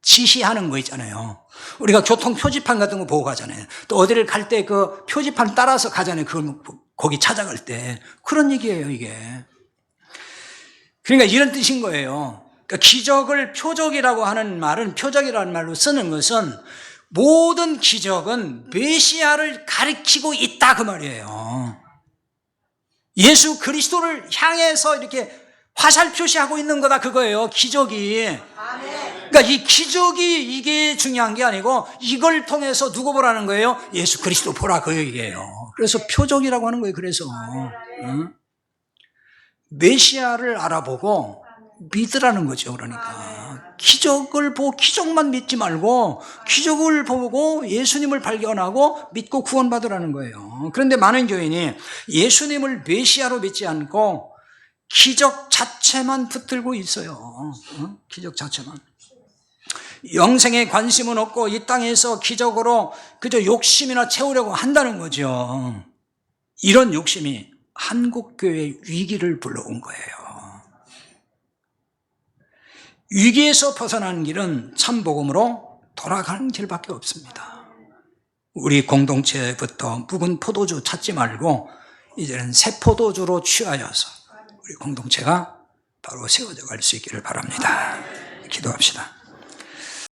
지시하는 거 있잖아요. 우리가 교통 표지판 같은 거 보고 가잖아요. 또 어디를 갈 때 그 표지판 따라서 가잖아요. 거기 찾아갈 때. 그런 얘기예요, 이게. 그러니까 이런 뜻인 거예요. 그러니까 기적을 표적이라고 하는 말은, 표적이라는 말로 쓰는 것은 모든 기적은 메시아를 가리키고 있다 그 말이에요. 예수 그리스도를 향해서 이렇게 화살 표시하고 있는 거다 그거예요, 기적이. 그러니까 이 기적이 이게 중요한 게 아니고 이걸 통해서 누구 보라는 거예요? 예수 그리스도 보라 그 얘기예요. 그래서 표적이라고 하는 거예요. 그래서 메시아를 알아보고 믿으라는 거죠. 그러니까 기적을 보고 기적만 믿지 말고 기적을 보고 예수님을 발견하고 믿고 구원받으라는 거예요. 그런데 많은 교인이 예수님을 메시아로 믿지 않고 기적 자체만 붙들고 있어요. 기적 자체만. 영생에 관심은 없고 이 땅에서 기적으로 그저 욕심이나 채우려고 한다는 거죠. 이런 욕심이 한국교회의 위기를 불러온 거예요. 위기에서 벗어나는 길은 참복음으로 돌아가는 길밖에 없습니다. 우리 공동체부터 묵은 포도주 찾지 말고 이제는 새 포도주로 취하여서 우리 공동체가 바로 세워져 갈 수 있기를 바랍니다. 기도합시다.